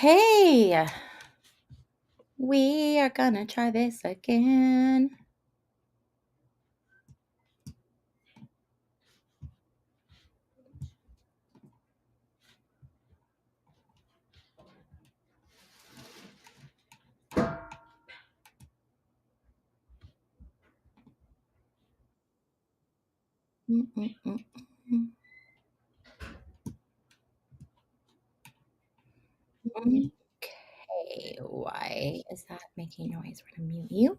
Okay, we are gonna try this again. Okay, why is that making noise? We're gonna mute you.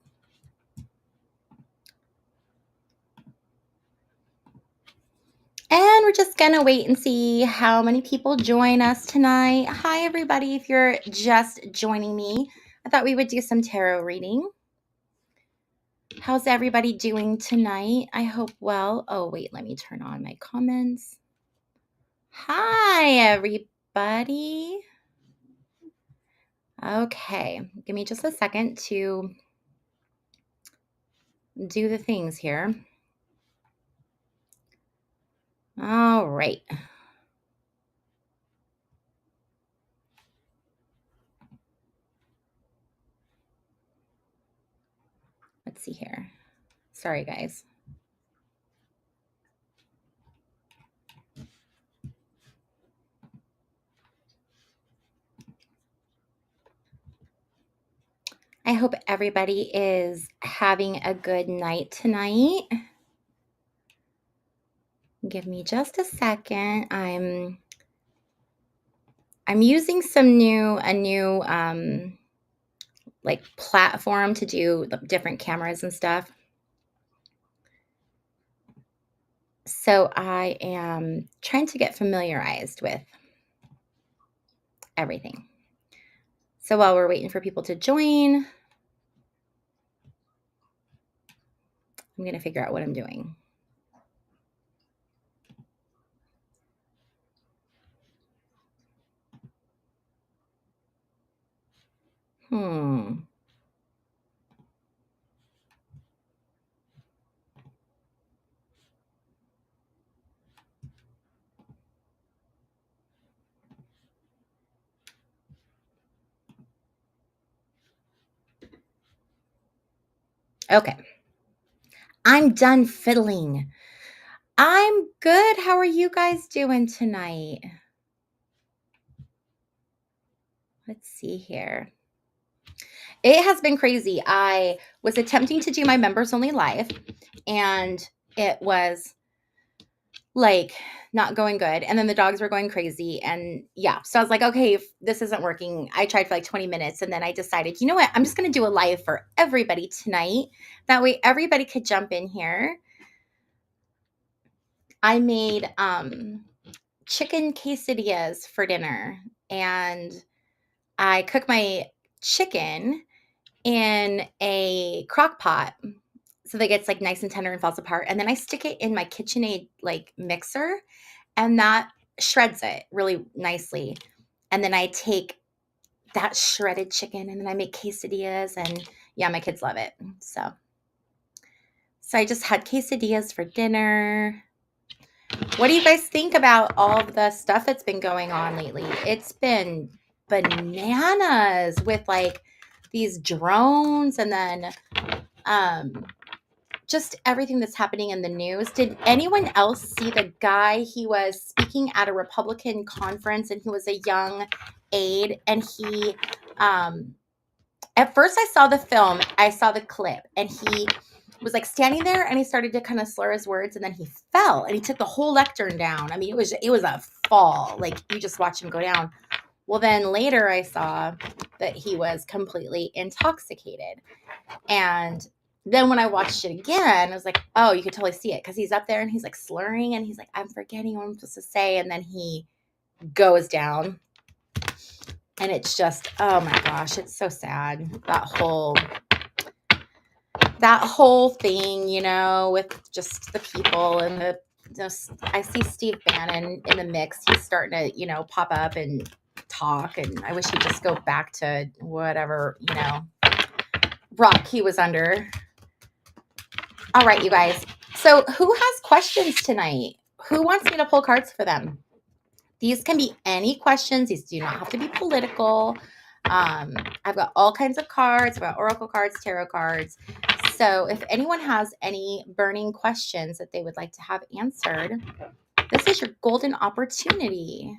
And we're just gonna wait and see how many people join us tonight. Hi, everybody. If you're just joining me, I thought we would do some tarot reading. How's everybody doing tonight? I hope well. Oh, wait, let me turn on my comments. Hi, everybody. Okay, give me just a second to do the things here. All right. Let's see here. Sorry, guys. I hope everybody is having a good night tonight. Give me just a second. I'm using a new like platform to do the different cameras and stuff. So I am trying to get familiarized with everything. So while we're waiting for people to join, I'm going to figure out what I'm doing. Okay. I'm done fiddling. I'm good. How are you guys doing tonight? Let's see here. It has been crazy. I was attempting to do my members only live and it was like not going good. And then the dogs were going crazy. And yeah, so I was like, okay, if this isn't working, I tried for like 20 minutes. And then I decided, you know what? I'm just going to do a live for everybody tonight. That way everybody could jump in here. I made chicken quesadillas for dinner and I cook my chicken in a crock pot so that it gets like nice and tender and falls apart. And then I stick it in my KitchenAid like mixer and that shreds it really nicely. And then I take that shredded chicken and then I make quesadillas and yeah, my kids love it. So I just had quesadillas for dinner. What do you guys think about all of the stuff that's been going on lately? It's been bananas with like these drones and then just everything that's happening in the news. Did anyone else see the guy? He was speaking at a Republican conference and he was a young aide and he at first I saw the film, I saw the clip and he was like standing there and he started to kind of slur his words and then he fell and he took the whole lectern down. I mean, it was a fall. Like you just watch him go down. Well, then later I saw that he was completely intoxicated. And then when I watched it again, I was like, oh, you could totally see it because he's up there and he's like slurring and he's like, I'm forgetting what I'm supposed to say. And then he goes down. And it's just, oh my gosh, it's so sad. That whole thing, you know, with just the people and I see Steve Bannon in the mix. He's starting to, you know, pop up and talk. And I wish he'd just go back to whatever, you know, rock he was under. All right, you guys. So who has questions tonight? Who wants me to pull cards for them? These can be any questions. These do not have to be political. I've got all kinds of cards. I've got oracle cards, tarot cards. So if anyone has any burning questions that they would like to have answered, this is your golden opportunity.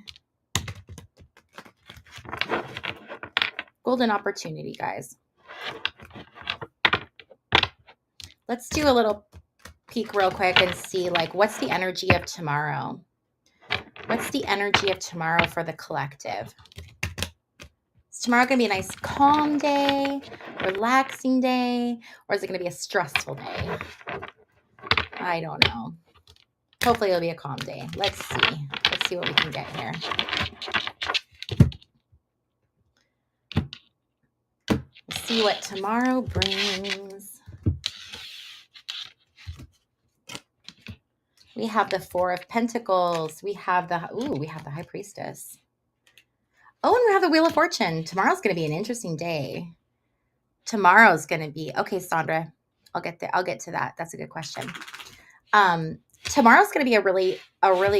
Golden opportunity, guys. Let's do a little peek real quick and see, like, what's the energy of tomorrow? What's the energy of tomorrow for the collective? Is tomorrow going to be a nice calm day, relaxing day, or is it going to be a stressful day? I don't know. Hopefully it'll be a calm day. Let's see. Let's see what we can get here. Let's see what tomorrow brings. We have the Four of Pentacles. We have the High Priestess. Oh, and we have the Wheel of Fortune. Tomorrow's going to be an interesting day. Tomorrow's going to be, okay, Sandra, I'll get to that. That's a good question. Tomorrow's going to be a really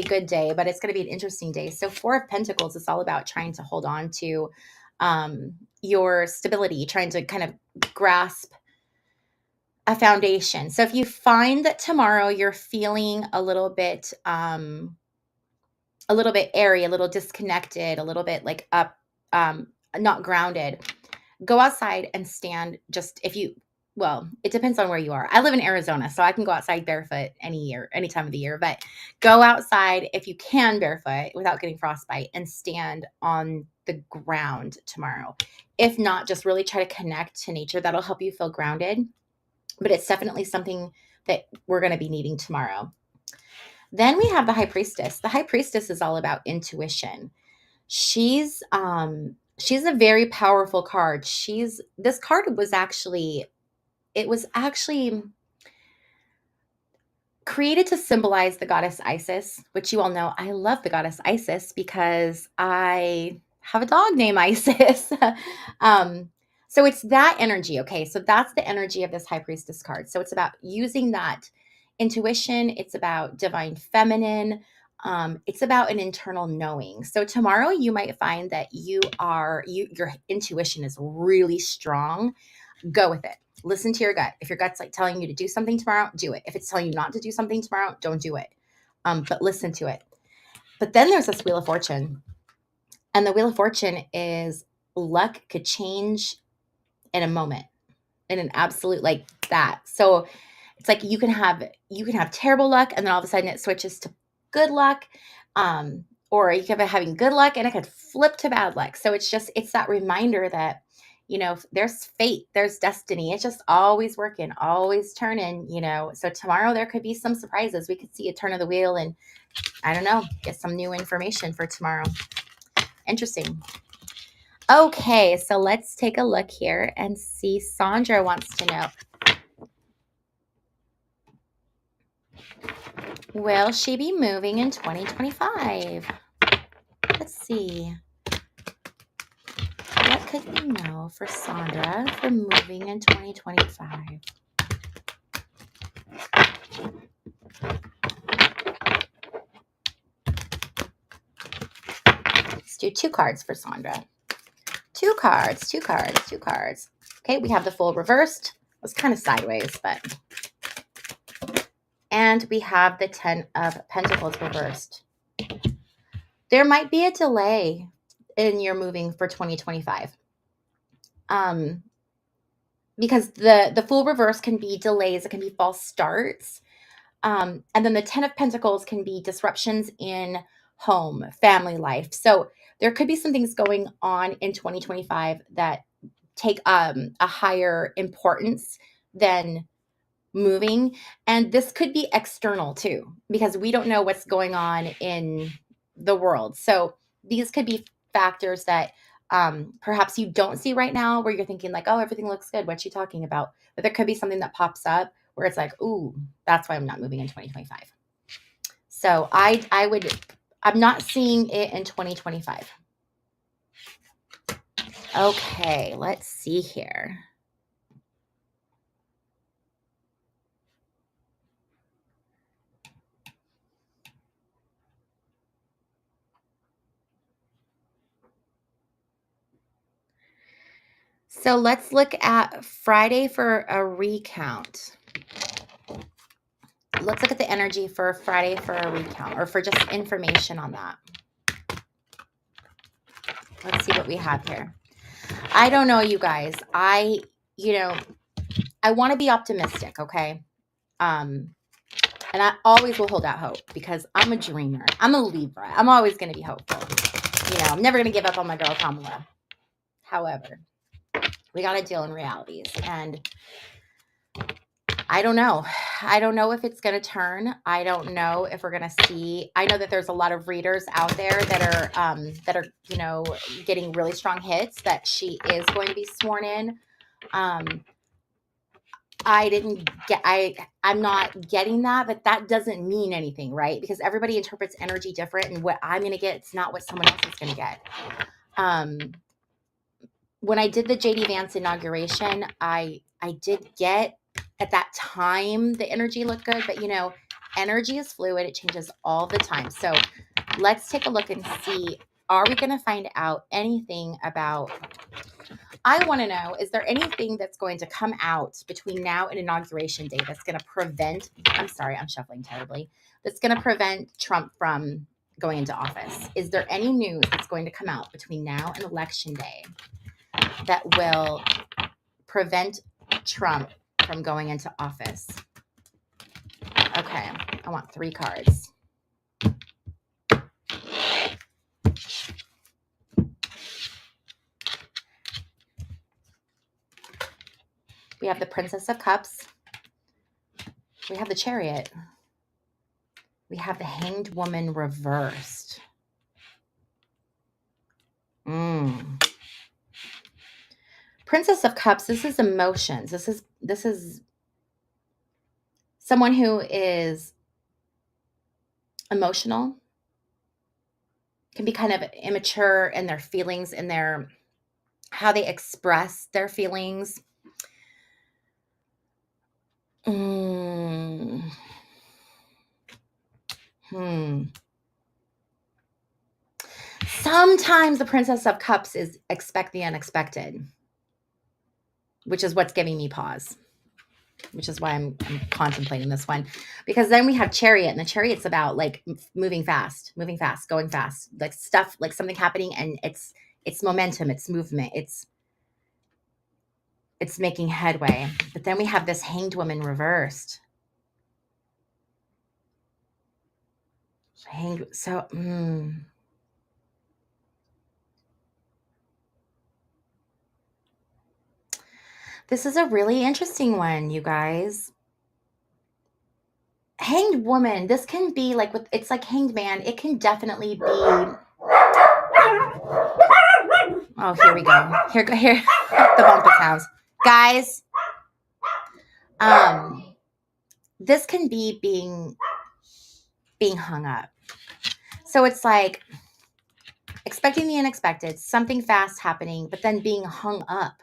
good day, but it's going to be an interesting day. So Four of Pentacles is all about trying to hold on to your stability, trying to kind of grasp a foundation. So if you find that tomorrow you're feeling a little bit airy, a little disconnected, a little bit like up, not grounded, go outside and stand. It depends on where you are. I live in Arizona, so I can go outside barefoot any time of the year, but go outside if you can barefoot without getting frostbite and stand on the ground tomorrow. If not, just really try to connect to nature. That'll help you feel grounded, but it's definitely something that we're going to be needing tomorrow. Then we have the High Priestess. The High Priestess is all about intuition. She's a very powerful card. This card was actually created to symbolize the goddess Isis, which you all know I love the goddess Isis because I have a dog named Isis. So it's that energy. Okay. So that's the energy of this High Priestess card. So it's about using that intuition. It's about divine feminine. It's about an internal knowing. So tomorrow you might find that your intuition is really strong. Go with it. Listen to your gut. If your gut's like telling you to do something tomorrow, do it. If it's telling you not to do something tomorrow, don't do it. But listen to it. But then there's this Wheel of Fortune. And the Wheel of Fortune is luck could change in a moment, in an absolute like that. So it's like you can have terrible luck and then all of a sudden it switches to good luck. Or you can be having good luck and it could flip to bad luck. So it's that reminder that, there's fate, there's destiny. It's just always working, always turning, So tomorrow there could be some surprises. We could see a turn of the wheel and I don't know, get some new information for tomorrow. Interesting. Okay, so let's take a look here and see. Sandra wants to know, will she be moving in 2025? Let's see. What could we know for Sandra for moving in 2025? Let's do 2 cards for Sandra. 2 cards. Okay, we have the Fool reversed. It was kind of sideways, but... And we have the 10 of Pentacles reversed. There might be a delay in your moving for 2025. Because the Fool reverse can be delays. It can be false starts. And then the 10 of Pentacles can be disruptions in home, family life. So there could be some things going on in 2025 that take a higher importance than moving. And this could be external too, because we don't know what's going on in the world. So these could be factors that perhaps you don't see right now where you're thinking like, oh, everything looks good. What's she talking about? But there could be something that pops up where it's like, ooh, that's why I'm not moving in 2025. So I'm not seeing it in 2025. Okay, let's see here. So let's look at Friday for a recount. Let's look at the energy for Friday for a recount, or for just information on that. Let's see what we have here. I don't know, you guys. I want to be optimistic, okay? And I always will hold out hope because I'm a dreamer. I'm a Libra. I'm always going to be hopeful. I'm never going to give up on my girl Kamala. However, we got to deal in realities. And I don't know. I don't know if it's going to turn. I don't know if we're going to see. I know that there's a lot of readers out there that are getting really strong hits that she is going to be sworn in. I'm not getting that, but that doesn't mean anything, right? Because everybody interprets energy different, and what I'm going to get, it's not what someone else is going to get. When I did the JD Vance inauguration, I did get at that time the energy looked good, but energy is fluid. It changes all the time. So let's take a look and see, are we going to find out anything about, I want to know, is there anything that's going to come out between now and inauguration day that's going to prevent, I'm sorry, I'm shuffling terribly, that's going to prevent Trump from going into office? Is there any news that's going to come out between now and election day that will prevent Trump from going into office? Okay, I want 3 cards. We have the Princess of Cups. We have the Chariot. We have the Hanged Woman reversed. Princess of Cups, this is emotions. This is someone who is emotional, can be kind of immature in their feelings, in their how they express their feelings. Sometimes the Princess of Cups is expect the unexpected, which is what's giving me pause, which is why I'm contemplating this one. Because then we have Chariot, and the Chariot's about like moving fast, going fast, like stuff, like something happening, and it's momentum, it's movement, it's making headway. But then we have this Hanged Woman reversed. This is a really interesting one, you guys. Hanged Woman, this can be like, it's like Hanged Man. It can definitely be. Oh, here we go. Here, the bumpus sounds. Guys, this can be being hung up. So it's like expecting the unexpected, something fast happening, but then being hung up.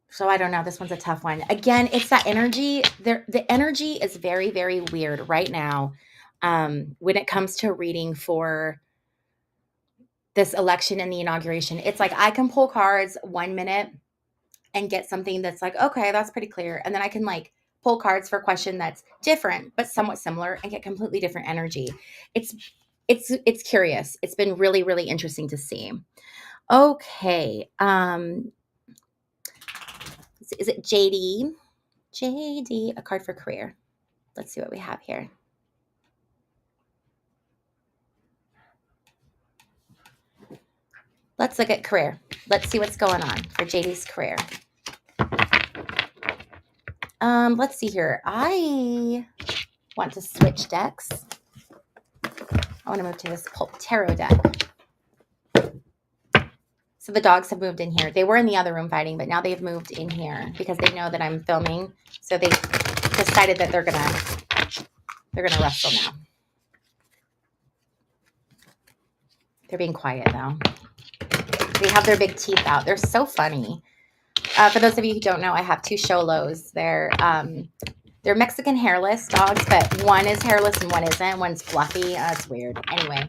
So I don't know. This one's a tough one. Again, it's that energy. The energy is very, very weird right now when it comes to reading for this election and the inauguration. It's like I can pull cards 1 minute and get something that's like, okay, that's pretty clear. And then I can like pull cards for a question that's different but somewhat similar and get completely different energy. It's curious. It's been really, really interesting to see. Okay. Is it JD? JD, a card for career. Let's see what we have here. Let's look at career. Let's see what's going on for JD's career. Let's see here. I want to switch decks. I want to move to this tarot deck. So the dogs have moved in here. They were in the other room fighting, but now they've moved in here because they know that I'm filming. So they decided that they're gonna wrestle now. They're being quiet though. They have their big teeth out. They're so funny. For those of you who don't know, I have 2 Xolos. They're Mexican hairless dogs, but one is hairless and one isn't. One's fluffy. It's weird. Anyway,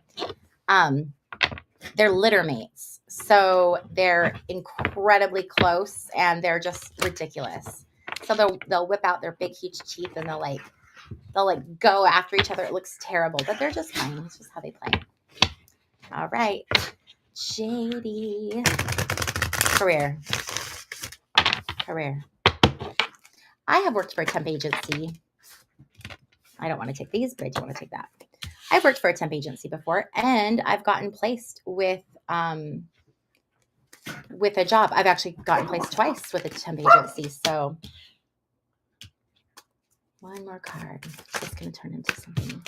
they're litter mates. So they're incredibly close and they're just ridiculous. So they'll whip out their big huge teeth and they'll like go after each other. It looks terrible, but they're just fine. It's just how they play. All right. JD. Career. I have worked for a temp agency. I don't want to take these, but I do want to take that. I've worked for a temp agency before, and I've gotten placed with a job. I've actually gotten placed twice with a temp agency. So one more card. It's going to turn into something.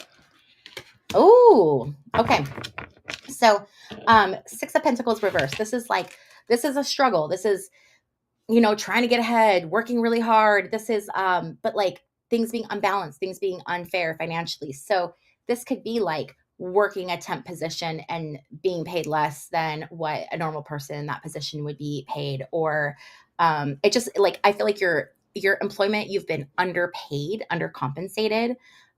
Oh, okay. So 6 of Pentacles reversed. This is a struggle. This is, trying to get ahead, working really hard. This is, but like things being unbalanced, things being unfair financially. So this could be like working a temp position and being paid less than what a normal person in that position would be paid. Or it just like, I feel like your employment, you've been underpaid, undercompensated.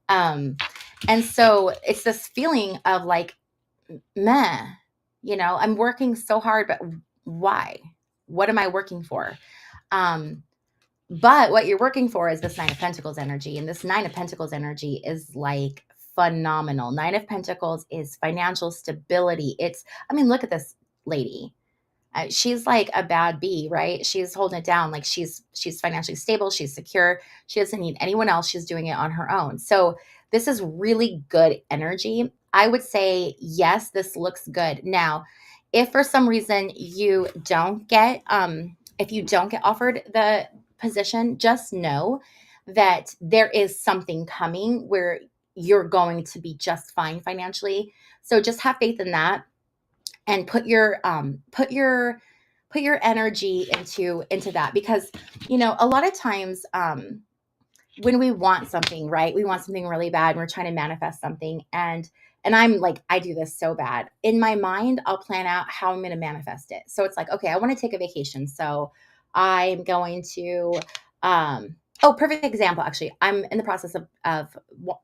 And so it's this feeling of like, meh, I'm working so hard, but why? What am I working for? But what you're working for is this 9 of Pentacles energy. And this 9 of Pentacles energy is like phenomenal. 9 of Pentacles is financial stability. Look at this lady. She's like a bad bee, right? She's holding it down. Like she's financially stable. She's secure. She doesn't need anyone else. She's doing it on her own. So this is really good energy. I would say, yes, this looks good. Now, if for some reason you don't get, if you don't get offered the position, just know that there is something coming where you're going to be just fine financially. So just have faith in that and put your energy into that, because a lot of times when we want something, right, we want something really bad and we're trying to manifest something, and I'm like, I do this so bad. In my mind, I'll plan out how I'm going to manifest it. So it's like, okay, I want to take a vacation, so I'm going to perfect example, actually, I'm in the process of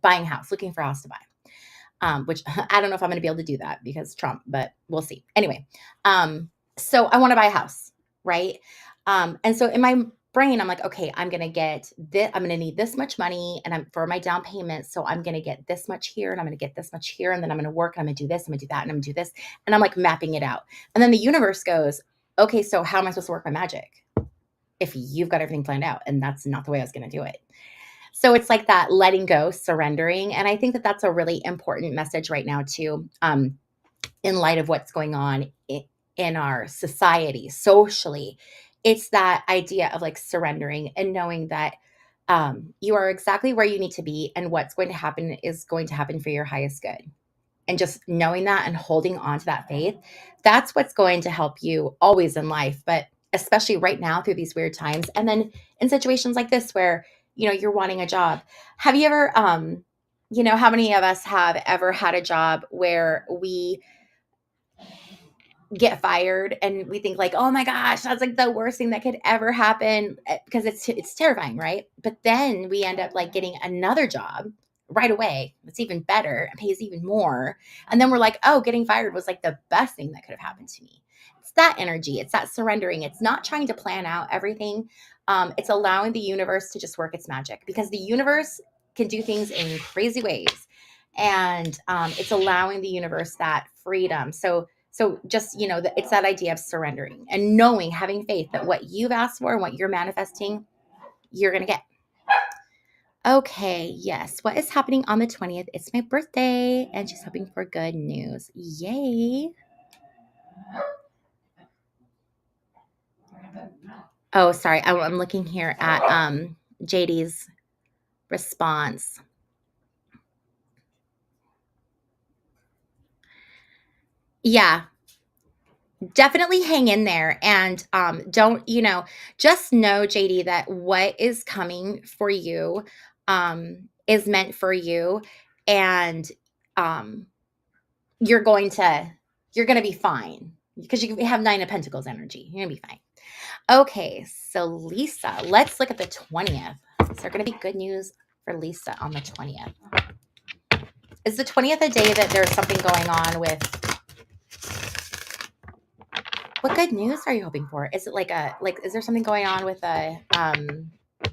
buying a house, looking for a house to buy. Which I don't know if I'm going to be able to do that because Trump, but we'll see. Anyway, so I want to buy a house, right? And so in my brain, I'm like, okay, I'm going to get this. I'm going to need this much money, and I'm for my down payment. So I'm going to get this much here, and I'm going to get this much here, and then I'm going to work, and I'm going to do this, I'm going to do that, and I'm going to do this, and I'm like mapping it out. And then the universe goes, okay, so how am I supposed to work my magic if you've got everything planned out? And that's not the way I was going to do it. So it's like that letting go, surrendering. And I think that that's a really important message right now too, in light of what's going on in our society, socially. It's that idea of like surrendering and knowing that you are exactly where you need to be, and what's going to happen is going to happen for your highest good. And just knowing that and holding on to that faith, that's what's going to help you always in life, but especially right now through these weird times. And then in situations like this where you're wanting a job. Have you ever, how many of us have ever had a job where we get fired and we think like, oh my gosh, that's like the worst thing that could ever happen, because it's terrifying, right? But then we end up like getting another job right away. It's even better and pays even more. And then we're like, oh, getting fired was like the best thing that could have happened to me. It's that energy. It's that surrendering. It's not trying to plan out everything. It's allowing the universe to just work its magic, because the universe can do things in crazy ways. And it's allowing the universe that freedom. So just, it's that idea of surrendering and knowing, having faith that what you've asked for and what you're manifesting, you're going to get. Okay, yes. What is happening on the 20th? It's my birthday, and she's hoping for good news. Yay. Oh, sorry. I'm looking here at JD's response. Yeah. Definitely hang in there, and don't, just know, JD, that what is coming for you is meant for you, and you're going to be fine, because you have 9 of Pentacles energy. You're gonna be fine. Okay, so Lisa, let's look at the 20th. Is there gonna be good news for Lisa on the 20th? Is the 20th a day that there's something going on with What good news are you hoping for? Is it is there something going on with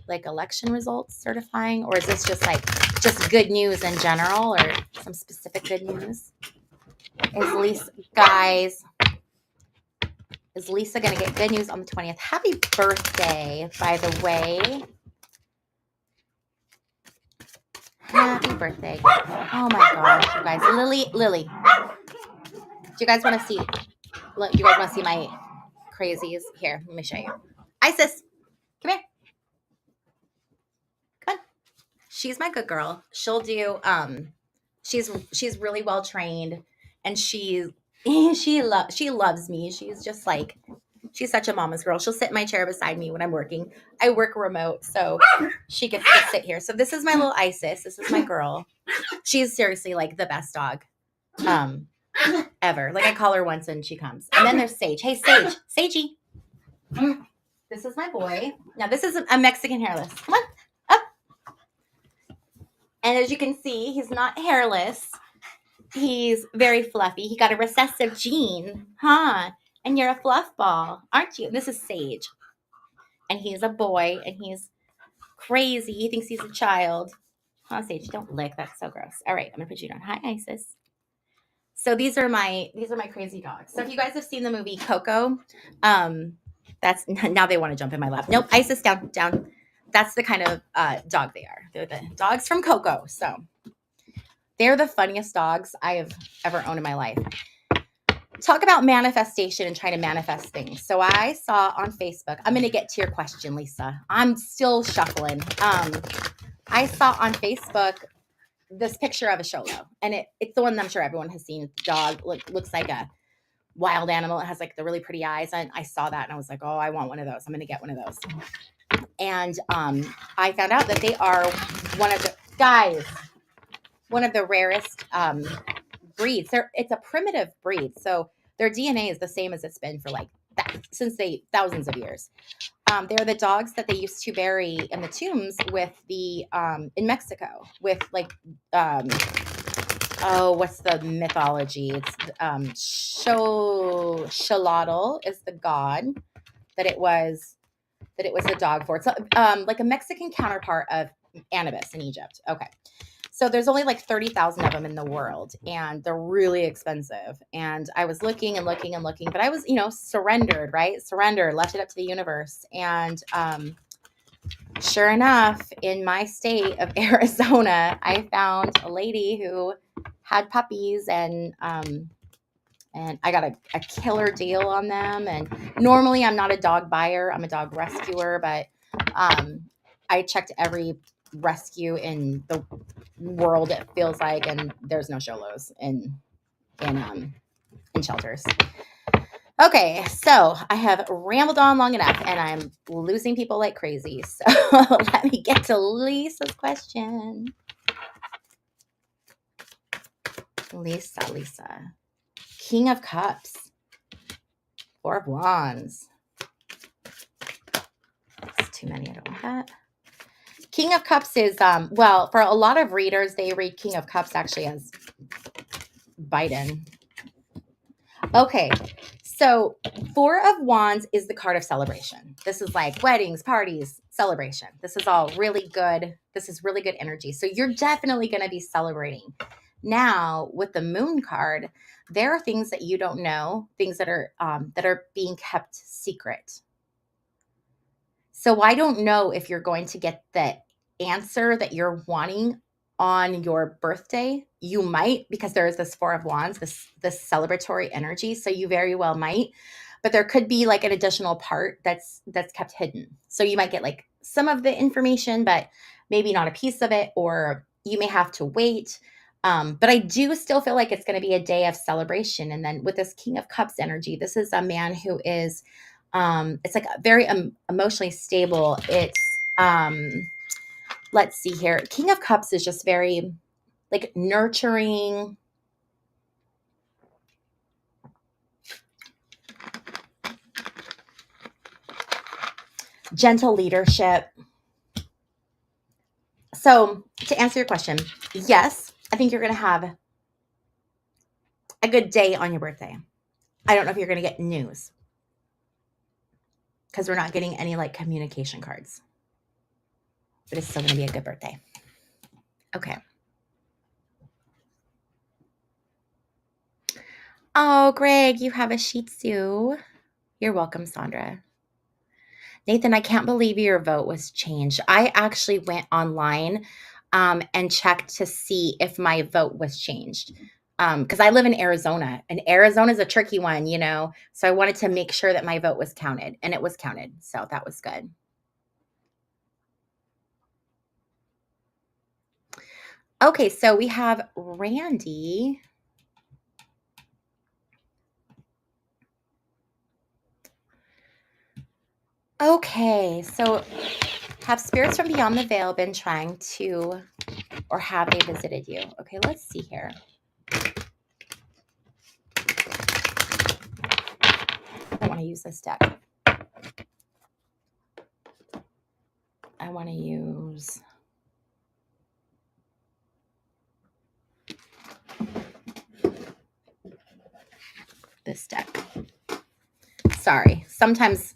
like election results certifying, or is this just good news in general, or some specific good news? Guys, is Lisa going to get good news on the 20th? Happy birthday, by the way. Happy birthday. Oh my gosh, you guys. Lily. Do you guys want to see? Look, you guys want to see my crazies? Here, let me show you. Isis, come here. Come on. She's my good girl. She'll do. She's really well trained, and she loves me. She's just like, she's such a mama's girl. She'll sit in my chair beside me when I'm working. I work remote, so she gets to sit here. So this is my little Isis. This is my girl. She's seriously like the best dog ever. Like, I call her once and she comes. And then there's Sage. Hey, Sage. Sagey. This is my boy. Now, this is a Mexican hairless. Come on, up. And as you can see, he's not hairless. He's very fluffy. He got a recessive gene, huh? And you're a fluff ball, aren't you? This is Sage. And he's a boy, and he's crazy. He thinks he's a child. Oh, Sage, don't lick. That's so gross. All right, I'm gonna put you down. Hi, Isis. So these are my crazy dogs. So if you guys have seen the movie Coco, that's now they want to jump in my lap. Nope, Isis, down. That's the kind of dog they are. They're the dogs from Coco. So they're the funniest dogs I have ever owned in my life. Talk about manifestation and trying to manifest things. So I saw on Facebook, I'm going to get to your question, Lisa. I'm still shuffling. I saw on Facebook this picture of a Xolo, and it's the one that I'm sure everyone has seen. The dog looks like a wild animal. It has like the really pretty eyes. And I saw that and I was like, oh, I want one of those. I'm going to get one of those. And I found out that they are one of the rarest breeds. It's a primitive breed. So their DNA is the same as it's been for since thousands of years. They're the dogs that they used to bury in the tombs with in Mexico with what's the mythology? It's Xolotl is the god that it was a dog for. It's like a Mexican counterpart of Anubis in Egypt. Okay. So there's only like 30,000 of them in the world, and they're really expensive. And I was looking and looking and looking, but I was, surrendered, right? Surrendered, left it up to the universe. And sure enough, in my state of Arizona, I found a lady who had puppies, and I got a killer deal on them. And normally I'm not a dog buyer, I'm a dog rescuer, but I checked every rescue in the world, it feels like, and there's no Xolos in shelters. Okay, so I have rambled on long enough, and I'm losing people like crazy. So let me get to Lisa's question. Lisa. King of Cups. 4 of Wands. That's too many. I don't want that. King of Cups is, for a lot of readers, they read King of Cups actually as Biden. Okay, so 4 of Wands is the card of celebration. This is like weddings, parties, celebration. This is all really good. This is really good energy. So you're definitely going to be celebrating. Now, with the Moon card, there are things that you don't know, things that are being kept secret. So I don't know if you're going to get the answer that you're wanting on your birthday. You might, because there is this 4 of Wands, this celebratory energy. So you very well might, but there could be like an additional part that's kept hidden. So you might get like some of the information, but maybe not a piece of it, or you may have to wait. But I do still feel like it's going to be a day of celebration. And then with this King of Cups energy, this is a man who is, it's like very emotionally stable. It's, let's see here. King of Cups is just very like nurturing. Gentle leadership. So to answer your question, yes, I think you're going to have a good day on your birthday. I don't know if you're going to get news. because we're not getting any like communication cards. But it's still going to be a good birthday. Okay. Oh, Greg, you have a Shih Tzu. You're welcome, Sandra. Nathan, I can't believe your vote was changed. I actually went online and checked to see if my vote was changed. Because I live in Arizona, and Arizona is a tricky one, you know. So I wanted to make sure that my vote was counted, and it was counted. So that was good. Okay, so we have Randy. Okay, so have spirits from beyond the veil been trying to, or have they visited you? Okay, let's see here. I want to use this deck. I want to use this deck. Sorry, sometimes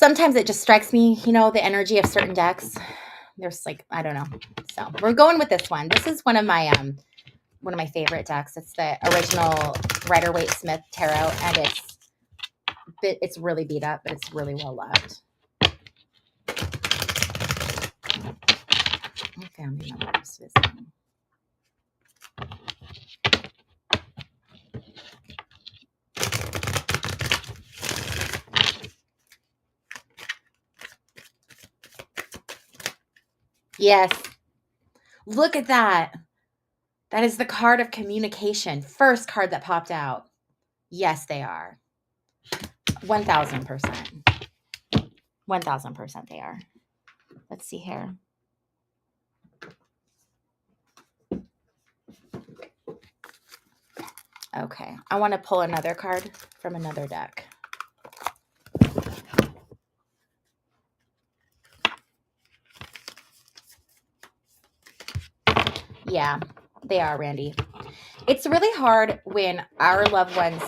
it just strikes me, you know, the energy of certain decks. There's like, I don't know. So we're going with this one. This is one of my favorite decks. It's the original Rider-Waite-Smith Tarot, and it's really beat up, but it's really well loved. Family members visiting. Yes. Look at that. That is the card of communication. First card that popped out. Yes, they are. 1,000%. 1,000% they are. Let's see here. Okay. I want to pull another card from another deck. Yeah, they are, Randy. It's really hard when our loved ones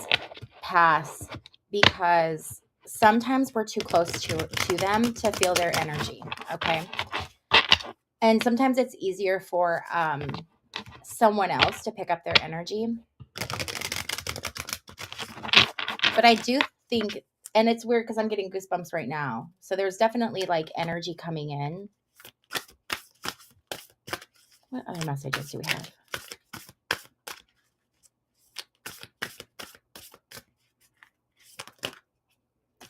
pass because sometimes we're too close to them to feel their energy, okay? And sometimes it's easier for someone else to pick up their energy. But I do think, and it's weird because I'm getting goosebumps right now. So there's definitely like energy coming in. What other messages do we have?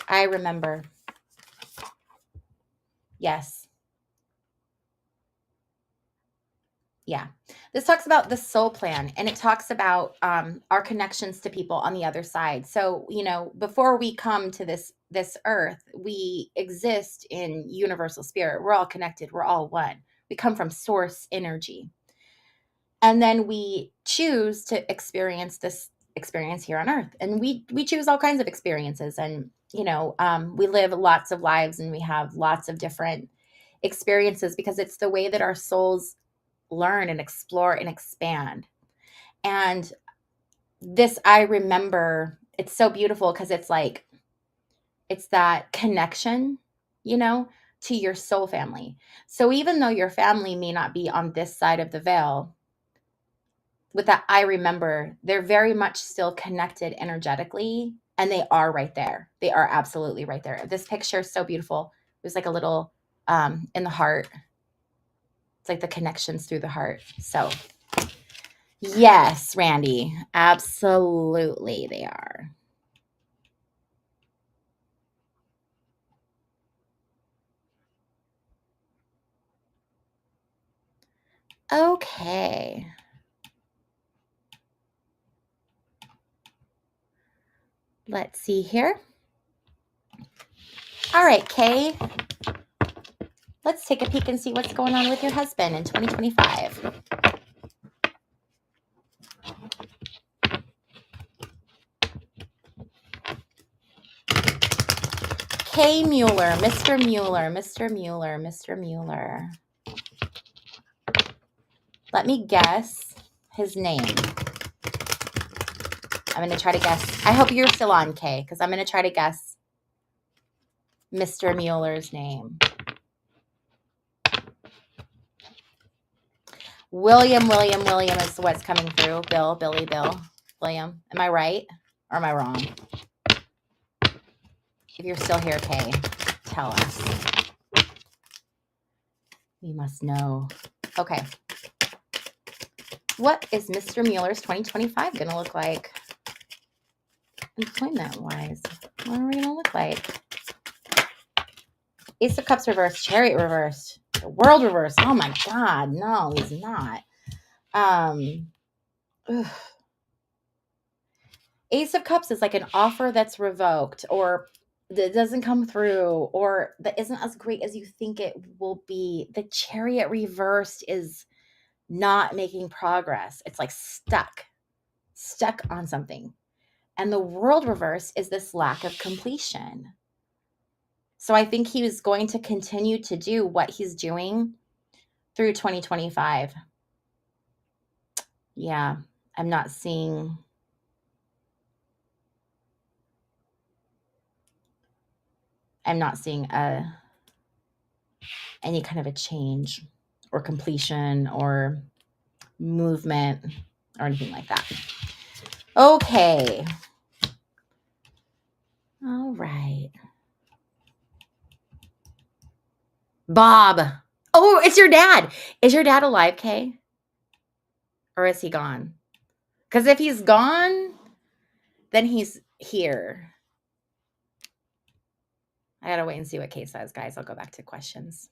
I remember. Yes. Yeah. This talks about the soul plan, and it talks about our connections to people on the other side. So, you know, before we come to this earth, we exist in universal spirit. We're all connected. We're all one. We come from source energy. And then we choose to experience this experience here on earth. And we choose all kinds of experiences. And, you know, we live lots of lives, and we have lots of different experiences because it's the way that our souls learn and explore and expand. And this, I remember, it's so beautiful because it's like, it's that connection, you know, to your soul family. So even though your family may not be on this side of the veil, with that, I remember they're very much still connected energetically, and they are right there. They are absolutely right there. This picture is so beautiful. There's like a little in the heart. It's like the connections through the heart. So yes, Randy, absolutely they are. Okay. Let's see here. All right, Kay. Let's take a peek and see what's going on with your husband in 2025. Kay Mueller, Mr. Mueller, Mr. Mueller, Mr. Mueller. Let me guess his name. I'm going to try to guess. I hope you're still on, Kay, because I'm going to try to guess Mr. Mueller's name? William is what's coming through. Bill, Billy, Bill, William. Am I right or am I wrong? If you're still here, Kay, tell us. We must know. Okay. What is Mr. Mueller's 2025 going to look like? Employment-wise, what are we going to look like? Ace of Cups reversed, Chariot reversed, the World reversed. Oh my God, no, he's not. Ace of Cups is like an offer that's revoked or that doesn't come through or that isn't as great as you think it will be. The Chariot reversed is not making progress. It's like stuck on something. And the World reverse is this lack of completion. So I think he was going to continue to do what he's doing through 2025. Yeah, I'm not seeing any kind of a change or completion or movement or anything like that. Okay. All right. Bob. Oh, it's your dad. Is your dad alive, Kay? Or is he gone? Because if he's gone, then he's here. I gotta wait and see what Kay says, guys. I'll go back to questions.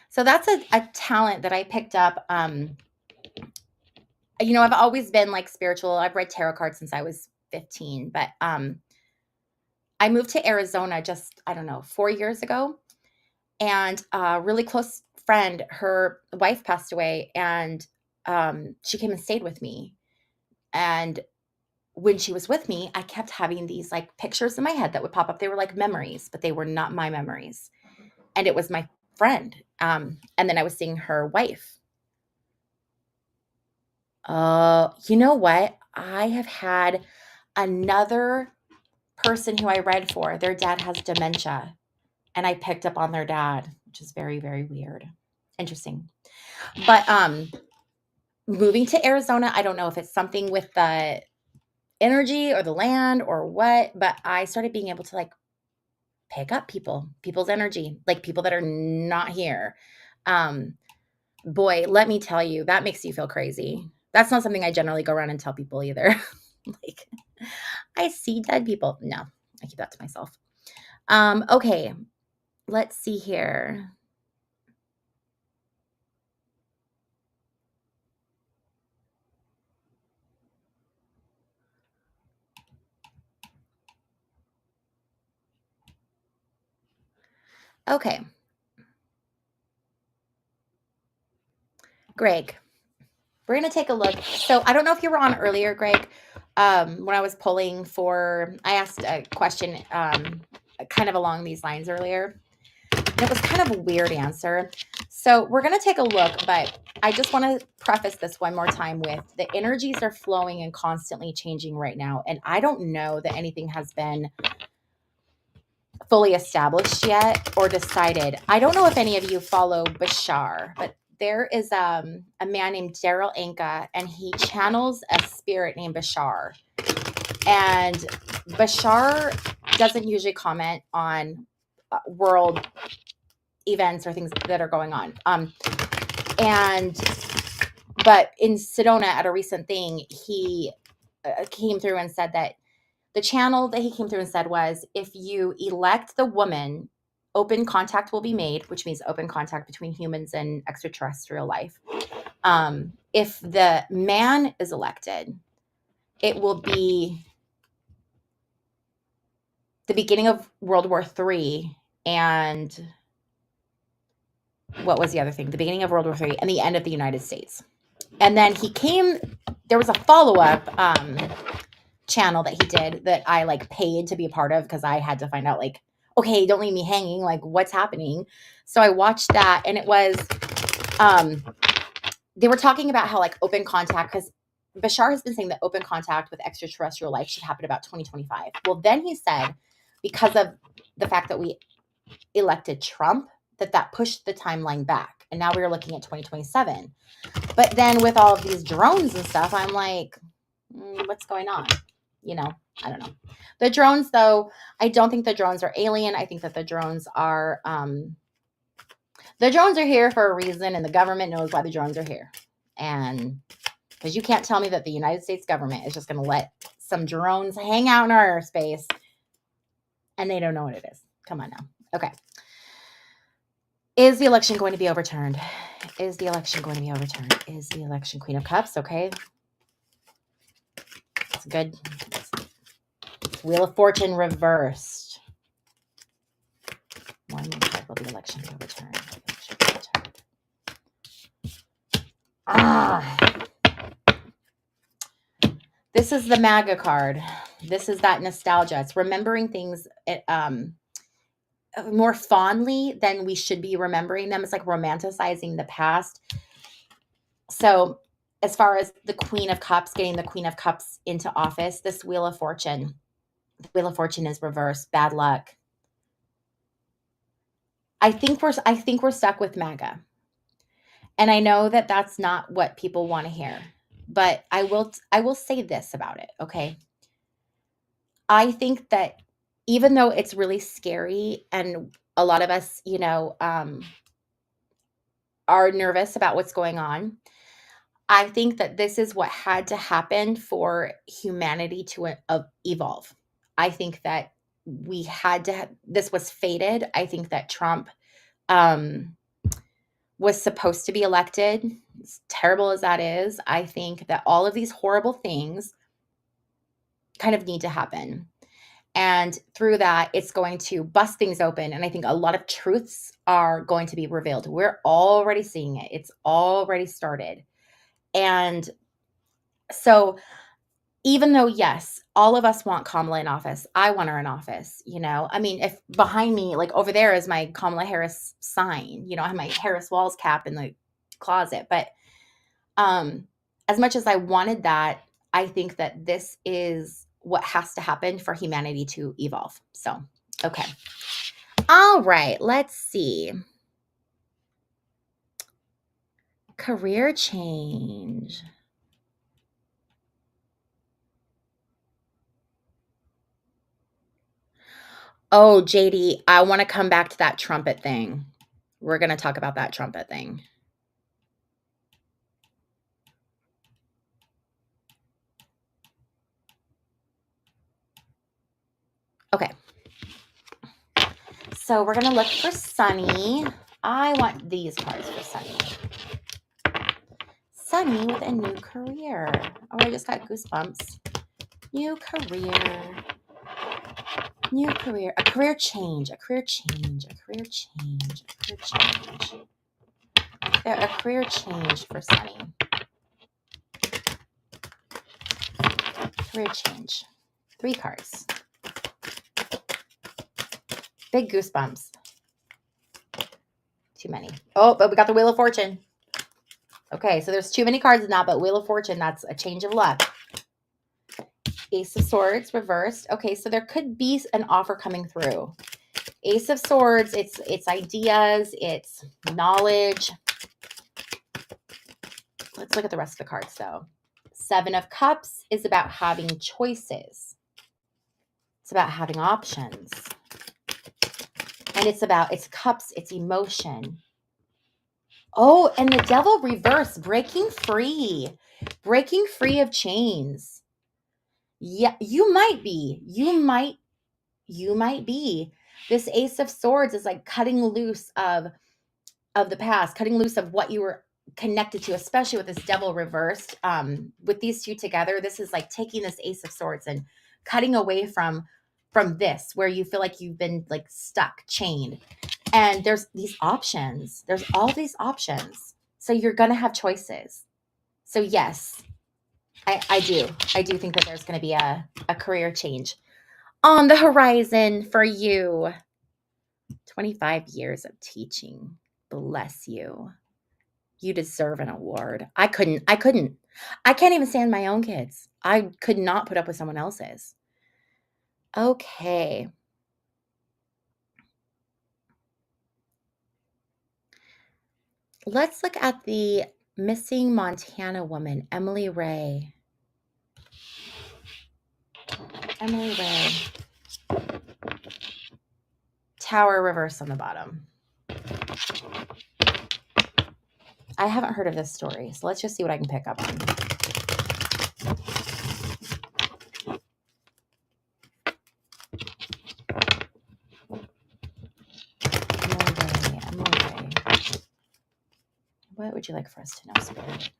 So that's a talent that I picked up. You know, I've always been like spiritual. I've read tarot cards since I was 15, but I moved to Arizona just, 4 years ago. And a really close friend, her wife passed away, and she came and stayed with me. And when she was with me, I kept having these like pictures in my head that would pop up. They were like memories, but they were not my memories. And it was my friend. And then I was seeing her wife. You know what? I have had another person who I read for. Their dad has dementia. And I picked up on their dad, which is very, very weird. Interesting. But moving to Arizona, I don't know if it's something with the energy or the land or what, but I started being able to like pick up people's energy, like people that are not here. Boy, let me tell you, that makes you feel crazy. That's not something I generally go around and tell people either. Like, I see dead people. No, I keep that to myself. Okay, let's see here. Okay. Greg, we're going to take a look. So I don't know if you were on earlier, Greg, when I was polling for, I asked a question kind of along these lines earlier. And it was kind of a weird answer. So we're going to take a look, but I just want to preface this one more time with the energies are flowing and constantly changing right now. And I don't know that anything has been fully established yet or decided. I don't know if any of you follow Bashar, but there is a man named Daryl Anka, and he channels a spirit named Bashar. And Bashar doesn't usually comment on world events or things that are going on. But in Sedona at a recent thing, he came through and said that the channel that he came through and said was, if you elect the woman, open contact will be made, which means open contact between humans and extraterrestrial life. If the man is elected, it will be the beginning of World War III and what was the other thing? The beginning of World War III and the end of the United States. And then there was a follow-up channel that he did that I like paid to be a part of because I had to find out like, okay, don't leave me hanging, like what's happening. So I watched that, and it was they were talking about how like open contact, because Bashar has been saying that open contact with extraterrestrial life should happen about 2025. Well, then he said because of the fact that we elected Trump, that pushed the timeline back. And now we're looking at 2027. But then with all of these drones and stuff, I'm like, what's going on? I don't know. The drones, though, I don't think the drones are alien. I think that the drones are here for a reason, and the government knows why the drones are here. And because you can't tell me that the United States government is just going to let some drones hang out in our airspace and they don't know what it is. Come on now. Okay. Is the election going to be overturned? Is the election going to be overturned? Is the election Queen of Cups? Okay. That's good. Wheel of Fortune reversed. One will the election be overturned? This is the MAGA card. This is that nostalgia. It's remembering things more fondly than we should be remembering them. It's like romanticizing the past. So as far as the Queen of Cups, getting the Queen of Cups into office, this Wheel of Fortune, the Wheel of Fortune is reversed. Bad luck. I think we're stuck with MAGA. And I know that that's not what people want to hear, but I will say this about it, okay? I think that even though it's really scary and a lot of us, are nervous about what's going on, I think that this is what had to happen for humanity to evolve. I think that we had to, this was fated. I think that Trump was supposed to be elected. As terrible as that is, I think that all of these horrible things kind of need to happen. And through that, it's going to bust things open. And I think a lot of truths are going to be revealed. We're already seeing it. It's already started. And so even though, yes, all of us want Kamala in office, I want her in office, I mean, if behind me, like over there is my Kamala Harris sign, I have my Harris Walls cap in the closet. But as much as I wanted that, I think that this is what has to happen for humanity to evolve. So, okay. All right, let's see. Career change. Oh, JD, I want to come back to that trumpet thing. We're going to talk about that trumpet thing. Okay. So we're going to look for Sunny. I want these cards for Sunny. Sunny with a new career. Oh, I just got goosebumps. New career. New career. A career change. A career change. A career change. A career change. A career change for Sunny. Career change. 3 cards. Big goosebumps. Too many. Oh, but we got the Wheel of Fortune. Okay, so there's too many cards in that, but Wheel of Fortune, that's a change of luck. Ace of Swords reversed. Okay, so there could be an offer coming through. Ace of Swords, it's ideas, it's knowledge. Let's look at the rest of the cards, though. 7 of Cups is about having choices. It's about having options. And it's cups, it's emotion. Oh, and the Devil reverse, breaking free of chains. Yeah, you might be. This Ace of Swords is like cutting loose of the past, cutting loose of what you were connected to, especially with this Devil reversed. With these two together, this is like taking this Ace of Swords and cutting away from this, where you feel like you've been like stuck, chained. And there's these options. There's all these options. So you're going to have choices. So yes, I do think that there's going to be a career change on the horizon for you. 25 years of teaching. Bless you. You deserve an award. I can't even stand my own kids. I could not put up with someone else's. Okay. Let's look at the missing Montana woman, Emily Ray. Emily Ray. Tower reverse on the bottom. I haven't heard of this story, so let's just see what I can pick up on. Emily Ray. What would you like for us to know, Spirit?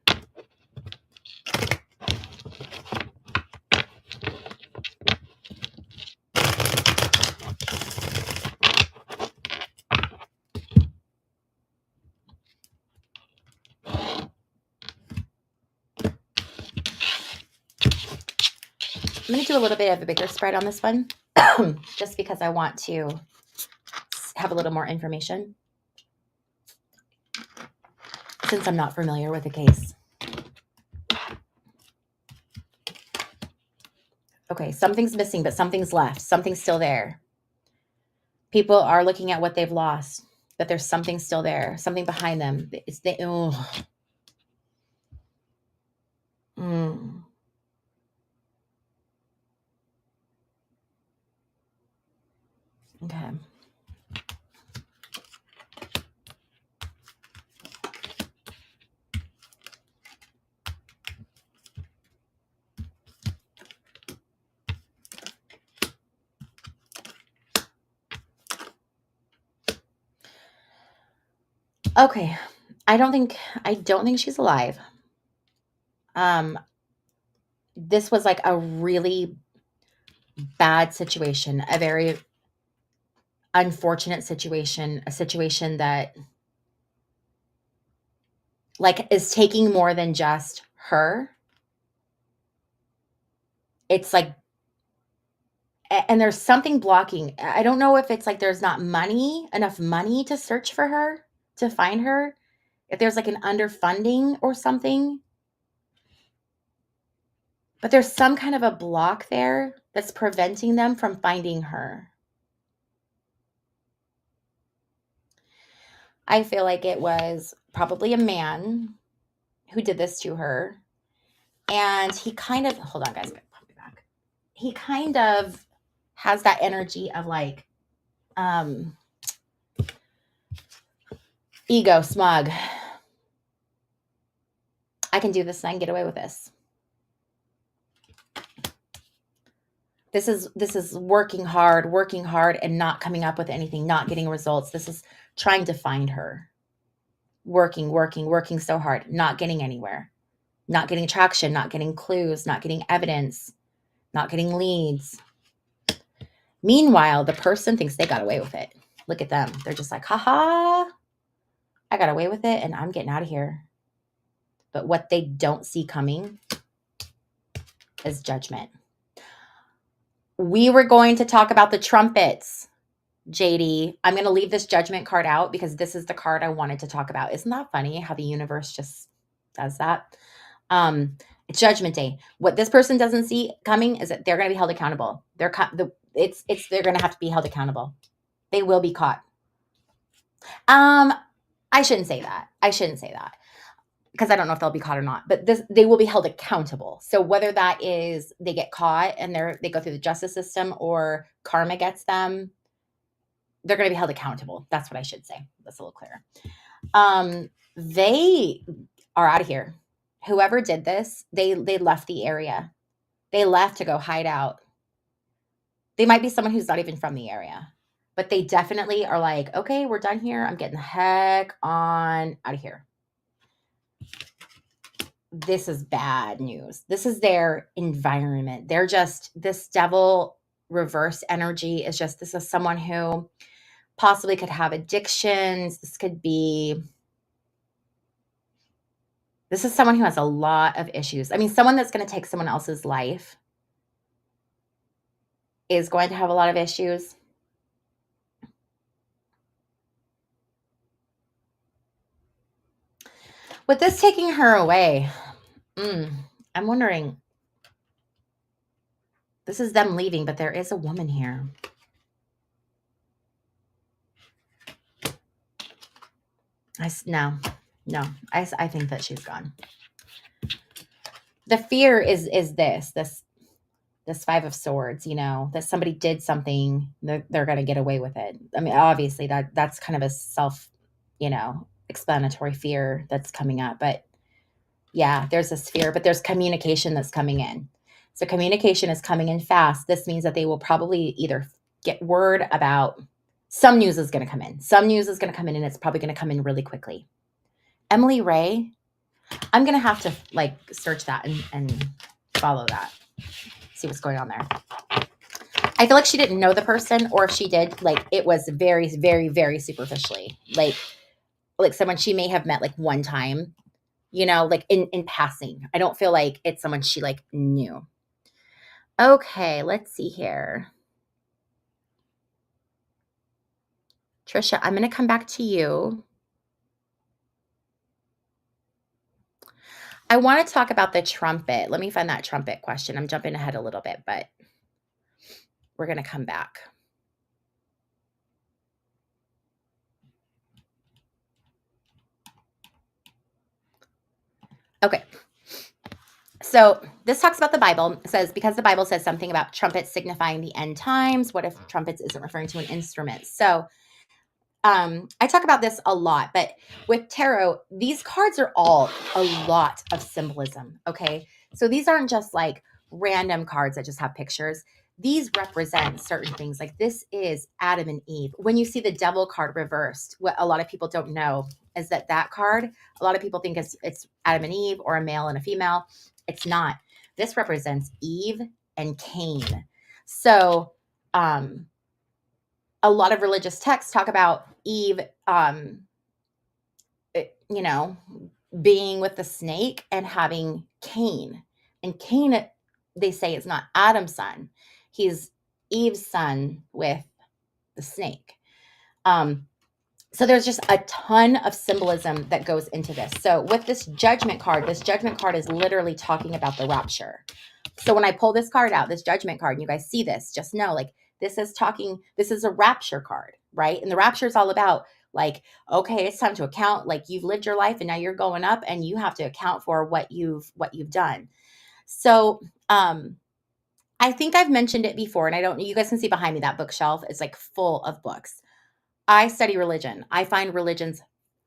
I'm going to do a little bit of a bigger spread on this one, just because I want to have a little more information, since I'm not familiar with the case. Okay, something's missing, but something's left. Something's still there. People are looking at what they've lost, but there's something still there, something behind them. It's the, oh. Okay. Okay. I don't think she's alive. This was like a really bad situation, a very unfortunate situation, a situation that like is taking more than just her. It's like, and there's something blocking. I don't know if it's like there's not enough money to search for her, to find her, if there's like an underfunding or something. But there's some kind of a block there that's preventing them from finding her. I feel like it was probably a man who did this to her. And he kind of, hold on, guys, pop me back. He kind of has that energy of like, ego, smug. I can do this and I can get away with this. This is working hard and not coming up with anything, not getting results. This is trying to find her. Working so hard, not getting anywhere. Not getting traction, not getting clues, not getting evidence, not getting leads. Meanwhile, the person thinks they got away with it. Look at them. They're just like, haha, I got away with it and I'm getting out of here. But what they don't see coming is judgment. We were going to talk about the trumpets, JD. I'm going to leave this judgment card out because this is the card I wanted to talk about. Isn't that funny how the universe just does that? It's Judgment Day. What this person doesn't see coming is that they're going to be held accountable. They're going to have to be held accountable. They will be caught. I shouldn't say that because I don't know if they'll be caught or not, but they will be held accountable. So whether that is they get caught and they go through the justice system or karma gets them, they're going to be held accountable. That's what I should say. That's a little clearer. They are out of here. Whoever did this, they left the area. They left to go hide out. They might be someone who's not even from the area, but they definitely are like, okay, we're done here. I'm getting the heck on out of here. This is bad news. This is their environment. They're just, this devil reverse energy is just, this is someone who possibly could have addictions. This is someone who has a lot of issues. I mean, someone that's going to take someone else's life is going to have a lot of issues. With this taking her away, I'm wondering, this is them leaving, but there is a woman here. No. No, I think that she's gone. The fear is this Five of Swords, that somebody did something, they're going to get away with it. I mean, obviously that's kind of a self, explanatory fear that's coming up. But yeah, there's this fear, but there's communication that's coming in. So communication is coming in fast. This means that they will probably either get word about some news is going to come in. Some news is going to come in, and it's probably going to come in really quickly. Emily Ray, I'm going to have to search that and follow that. See what's going on there. I feel like she didn't know the person, or if she did, it was very, very, very superficially. Like someone she may have met one time, in passing. I don't feel like it's someone she knew. Okay, let's see here. Trisha, I'm going to come back to you. I want to talk about the trumpet. Let me find that trumpet question. I'm jumping ahead a little bit, but we're going to come back. Okay. So this talks about the Bible. It says, because the Bible says something about trumpets signifying the end times, what if trumpets isn't referring to an instrument? So I talk about this a lot, but with tarot, these cards are all a lot of symbolism. Okay. So these aren't just random cards that just have pictures. These represent certain things. Like this is Adam and Eve. When you see the devil card reversed, what a lot of people don't know is that card, a lot of people think it's Adam and Eve, or a male and a female. It's not. This represents Eve and Cain. So, a lot of religious texts talk about Eve, being with the snake and having Cain. And Cain, they say, is not Adam's son. He's Eve's son with the snake. So there's just a ton of symbolism that goes into this. So with this judgment card is literally talking about the rapture. So when I pull this card out, this judgment card, and you guys see this, just know this is a rapture card, right? And the rapture is all about okay, it's time to account. You've lived your life and now you're going up and you have to account for what you've done. So, I think I've mentioned it before, and you guys can see behind me that bookshelf is full of books. I study religion. I find religions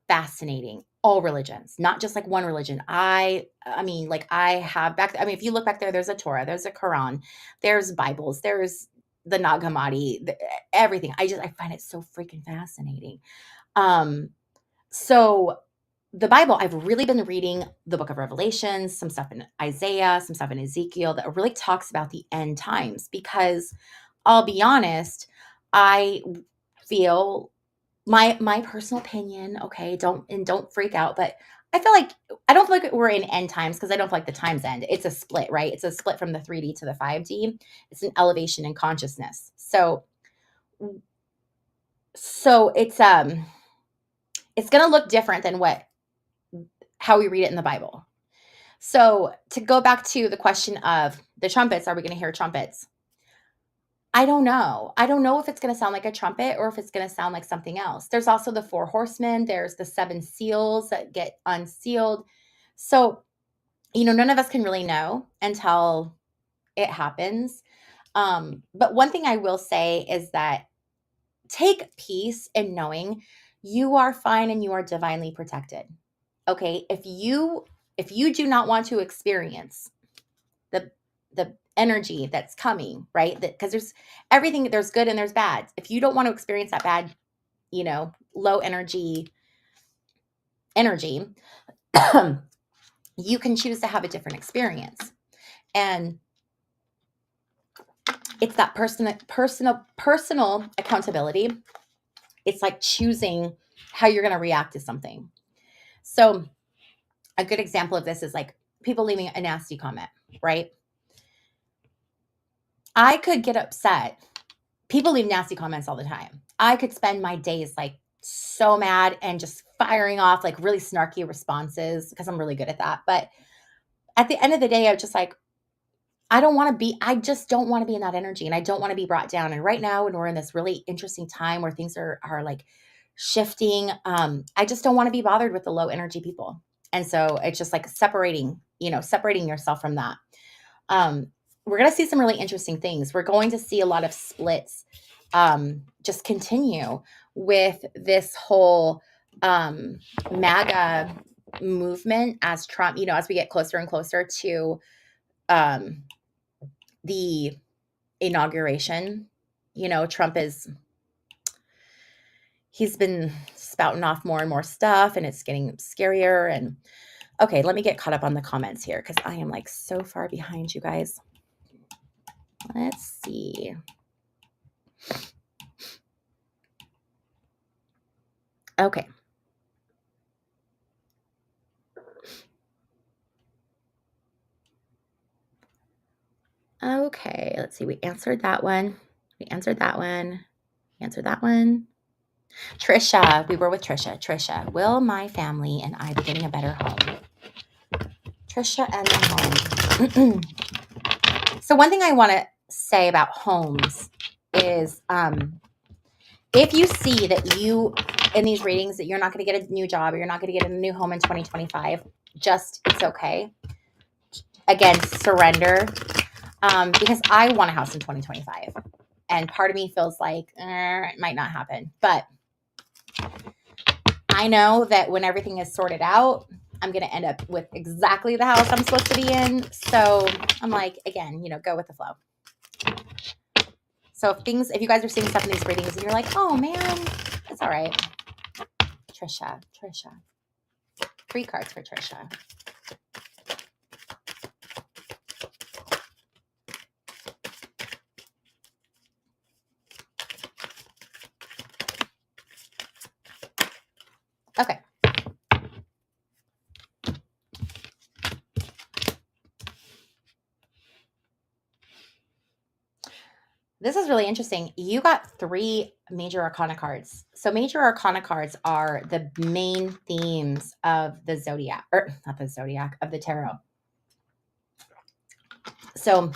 fascinating. All religions, not just one religion. I mean, I have if you look back there, there's a Torah, there's a Quran, there's Bibles, there's the Nag Hammadi, everything. I find it so freaking fascinating. So the Bible, I've really been reading the book of Revelation, some stuff in Isaiah, some stuff in Ezekiel that really talks about the end times, because I'll be honest, I feel my personal opinion, okay, don't freak out, but I don't feel like we're in end times, because I don't feel like the times end. It's a split, right? It's a split from the 3D to the 5D. It's an elevation in consciousness. So it's going to look different than how we read it in the Bible. So to go back to the question of the trumpets, are we going to hear trumpets? I don't know. I don't know if it's going to sound like a trumpet or if it's going to sound like something else. There's also the 4 horsemen. There's the 7 seals that get unsealed. So, none of us can really know until it happens. But one thing I will say is that take peace in knowing you are fine and you are divinely protected. Okay? If you do not want to experience the energy that's coming, right? Because there's everything, there's good and there's bad. If you don't want to experience that bad, low energy, you can choose to have a different experience. And it's that personal accountability. It's choosing how you're going to react to something. So a good example of this is people leaving a nasty comment, right? I could get upset. People leave nasty comments all the time. I could spend my days so mad and just firing off really snarky responses, because I'm really good at that. But at the end of the day, I'm just I just don't want to be in that energy, and I don't want to be brought down. And right now, when we're in this really interesting time where things are shifting. I just don't want to be bothered with the low energy people. And so it's just like separating yourself from that. We're going to see some really interesting things. We're going to see a lot of splits just continue with this whole MAGA movement as Trump, as we get closer and closer to the inauguration. Trump he's been spouting off more and more stuff, and it's getting scarier. And okay, let me get caught up on the comments here because I am like so far behind you guys. Let's see. Okay. Okay, let's see. We answered that one. We answered that one. We answered that one. Trisha, we were with Trisha. Trisha, will my family and I be getting a better home? Trisha and the home. So one thing I want to say about homes is if you see that you, in these readings, that you're not going to get a new job or you're not going to get a new home in 2025, it's okay. Again, surrender. Because I want a house in 2025. And part of me feels like it might not happen. But I know that when everything is sorted out, I'm going to end up with exactly the house I'm supposed to be in. So I'm like, again, go with the flow. So if you guys are seeing stuff in these readings and you're like, oh man, it's all right. Trisha. 3 cards for Trisha. Okay. This is really interesting. You got 3 major arcana cards. So major arcana cards are the main themes of the zodiac, or not the zodiac, of the tarot. So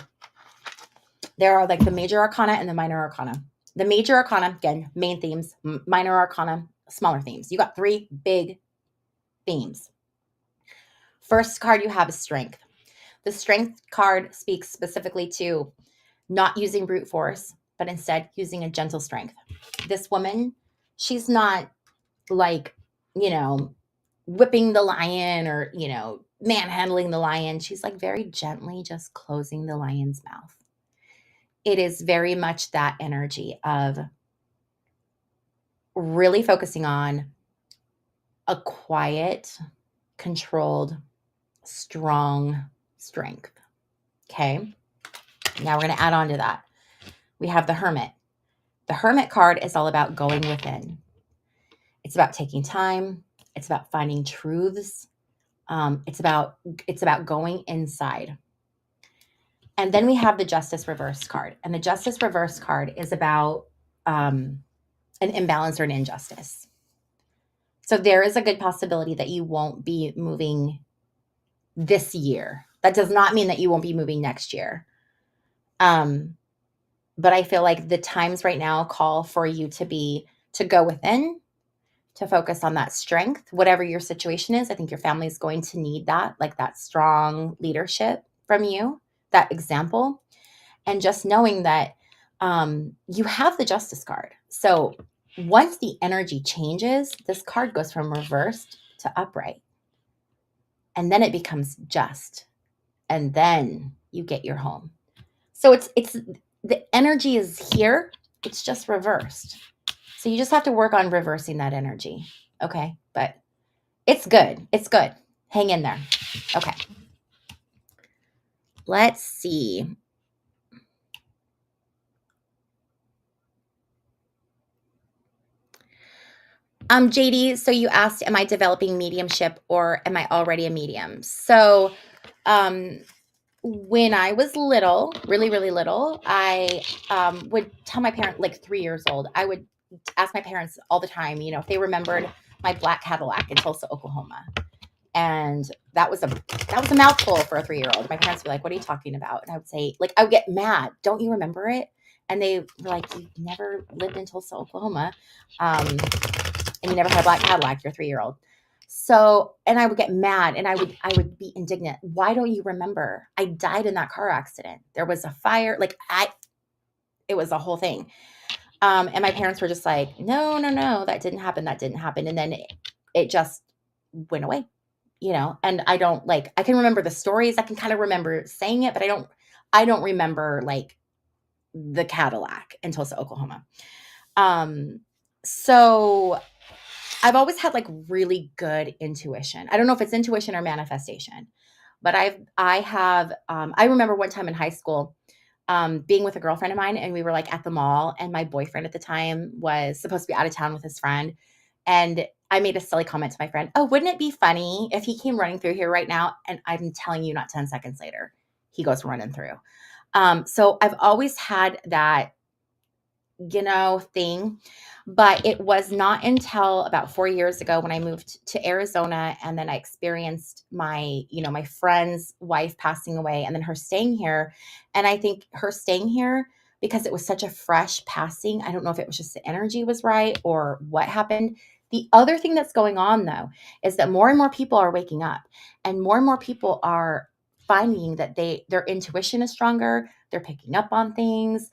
there are like the major arcana and the minor arcana. The major arcana, again, main themes, minor arcana, smaller themes. You got 3 big themes. First card you have is strength. The strength card speaks specifically to not using brute force, but instead using a gentle strength. This woman, she's not like, whipping the lion or, manhandling the lion. She's like very gently just closing the lion's mouth. It is very much that energy of really focusing on a quiet, controlled, strong strength. Okay. Now we're going to add on to that. We have the Hermit. The Hermit card is all about going within. It's about taking time. It's about finding truths. It's about going inside. And then we have the Justice Reverse card. And the Justice Reverse card is about an imbalance or an injustice. So there is a good possibility that you won't be moving this year. That does not mean that you won't be moving next year. But I feel like the times right now call for you to go within, to focus on that strength, whatever your situation is. I think your family is going to need that, like that strong leadership from you, that example. And just knowing that you have the Justice card. So once the energy changes, this card goes from reversed to upright. And then it becomes just. And then you get your home. So it's the energy is here. It's just reversed. So you just have to work on reversing that energy. Okay. But it's good. It's good. Hang in there. Okay. Let's see. JD, so you asked, am I developing mediumship or am I already a medium? So, when I was little, really, really little, I would tell my parents, like 3 years old, I would ask my parents all the time, if they remembered my black Cadillac in Tulsa, Oklahoma. And that was a mouthful for a 3-year-old. My parents would be like, what are you talking about? And I would say, I would get mad. Don't you remember it? And they were like, you never lived in Tulsa, Oklahoma. and you never had a black Cadillac, you're a 3-year-old. So, and I would get mad and I would be indignant. Why don't you remember? I died in that car accident. There was a fire. It was a whole thing. And my parents were just like, no, no, no, that didn't happen. That didn't happen. And then it just went away, and I can remember the stories. I can kind of remember saying it, but I don't remember like the Cadillac in Tulsa, Oklahoma. So I've always had like really good intuition. I don't know if it's intuition or manifestation, but I remember one time in high school, being with a girlfriend of mine, and we were like at the mall, and my boyfriend at the time was supposed to be out of town with his friend. And I made a silly comment to my friend, oh, wouldn't it be funny if he came running through here right now? And I'm telling you, not 10 seconds later, he goes running through. So I've always had that, thing. But it was not until about 4 years ago when I moved to Arizona, and then I experienced my friend's wife passing away, and then her staying here. And I think her staying here, because it was such a fresh passing, I don't know if it was just the energy was right or what happened. The other thing that's going on though is that more and more people are waking up, and more people are finding that their intuition is stronger. They're picking up on things.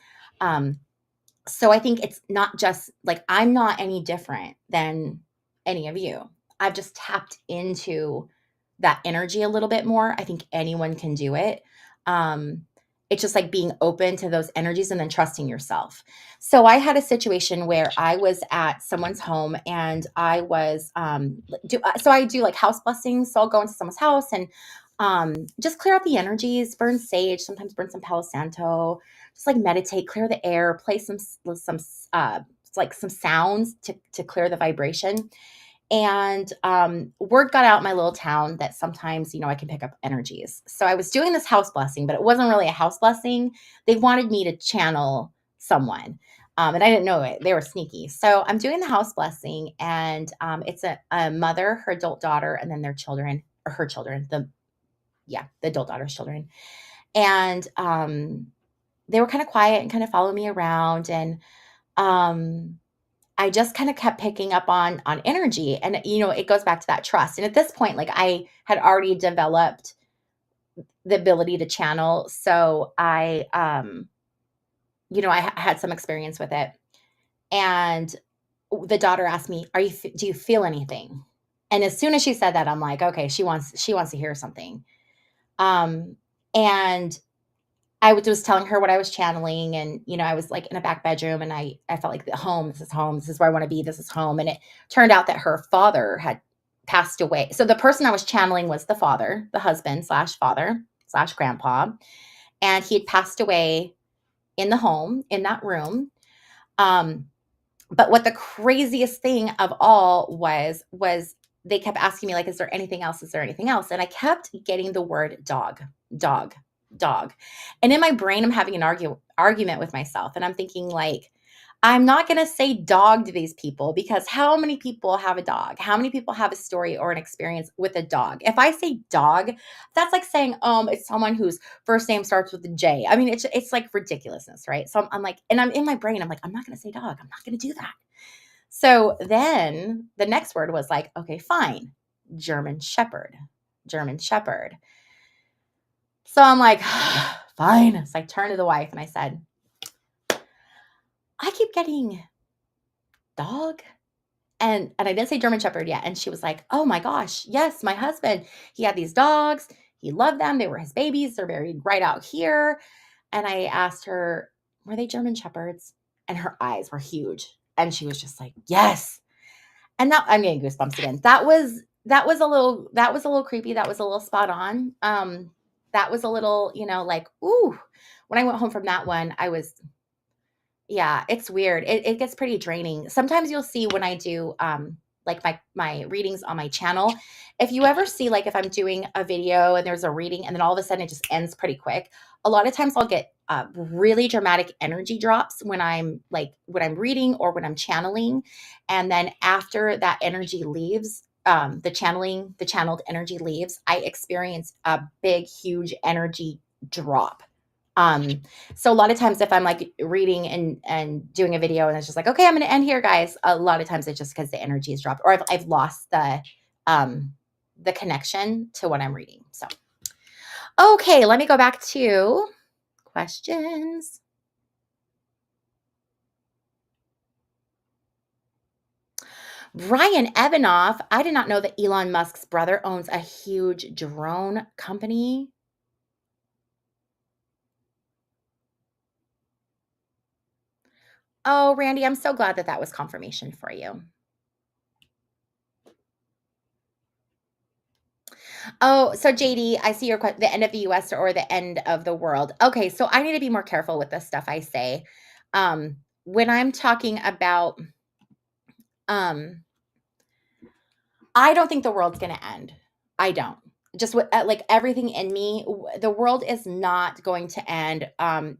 So I think it's not just like I'm not any different than any of you. I've just tapped into that energy a little bit more. I think anyone can do it. Um, it's just like being open to those energies and then trusting yourself. So I had a situation where I was at someone's home, and I was so I do like house blessings. So I'll go into someone's house and just clear out the energies, burn sage, sometimes burn some Palo Santo, just like meditate, clear the air, play uh like some sounds to clear the vibration. And word got out in my little town that sometimes, I can pick up energies. So I was doing this house blessing, but it wasn't really a house blessing. They wanted me to channel someone. And I didn't know it. They were sneaky. So I'm doing the house blessing, and it's a mother, her adult daughter, and then their children, or her children, the adult daughter's children. And they were kind of quiet and kind of followed me around. And I just kind of kept picking up on energy. And, it goes back to that trust. And at this point, like I had already developed the ability to channel. So I had some experience with it. And the daughter asked me, do you feel anything? And as soon as she said that, I'm like, okay, she wants to hear something. And I was telling her what I was channeling, and, I was like in a back bedroom, and I felt like home, this is where I want to be. This is home. And it turned out that her father had passed away. So the person I was channeling was the father, the husband / father / grandpa. And he had passed away in the home, in that room. But what the craziest thing of all was they kept asking me, like, is there anything else? Is there anything else? And I kept getting the word dog, dog, dog. And in my brain, I'm having an argument with myself. And I'm thinking, like, I'm not going to say dog to these people, because how many people have a dog? How many people have a story or an experience with a dog? If I say dog, that's like saying, it's someone whose first name starts with a J. I mean, it's like ridiculousness, right? So I'm like, and I'm in my brain, I'm like, I'm not going to say dog. I'm not going to do that. So then the next word was like, okay, fine. German Shepherd. German Shepherd. So I'm like, fine. So I turned to the wife and I said, I keep getting dog. And I didn't say German Shepherd yet. And she was like, oh my gosh, yes, my husband, he had these dogs. He loved them. They were his babies. They're buried right out here. And I asked her, were they German Shepherds? And her eyes were huge. And she was just like, yes. And now I'm getting goosebumps again. That was a little creepy. That was a little spot on. That was a little, like, ooh. When I went home from that one, yeah, it's weird. It gets pretty draining. Sometimes you'll see when I do like my readings on my channel. If you ever see, like, if I'm doing a video and there's a reading and then all of a sudden it just ends pretty quick, a lot of times I'll get really dramatic energy drops when I'm reading or when I'm channeling. And then after that energy leaves, the channeled energy leaves, I experience a big, huge energy drop. So a lot of times if I'm like reading and doing a video and it's just like, okay, I'm going to end here, guys. A lot of times it's just because the energy is dropped or I've lost the connection to what I'm reading. So, okay, let me go back to questions. Brian Evanoff, I did not know that Elon Musk's brother owns a huge drone company. Oh, Randy, I'm so glad that that was confirmation for you. Oh, so JD, I see your the end of the US or the end of the world. Okay, so I need to be more careful with the stuff I say. When I'm talking about um I don't think the world's going to end. I don't. Just what like everything in me, the world is not going to end. And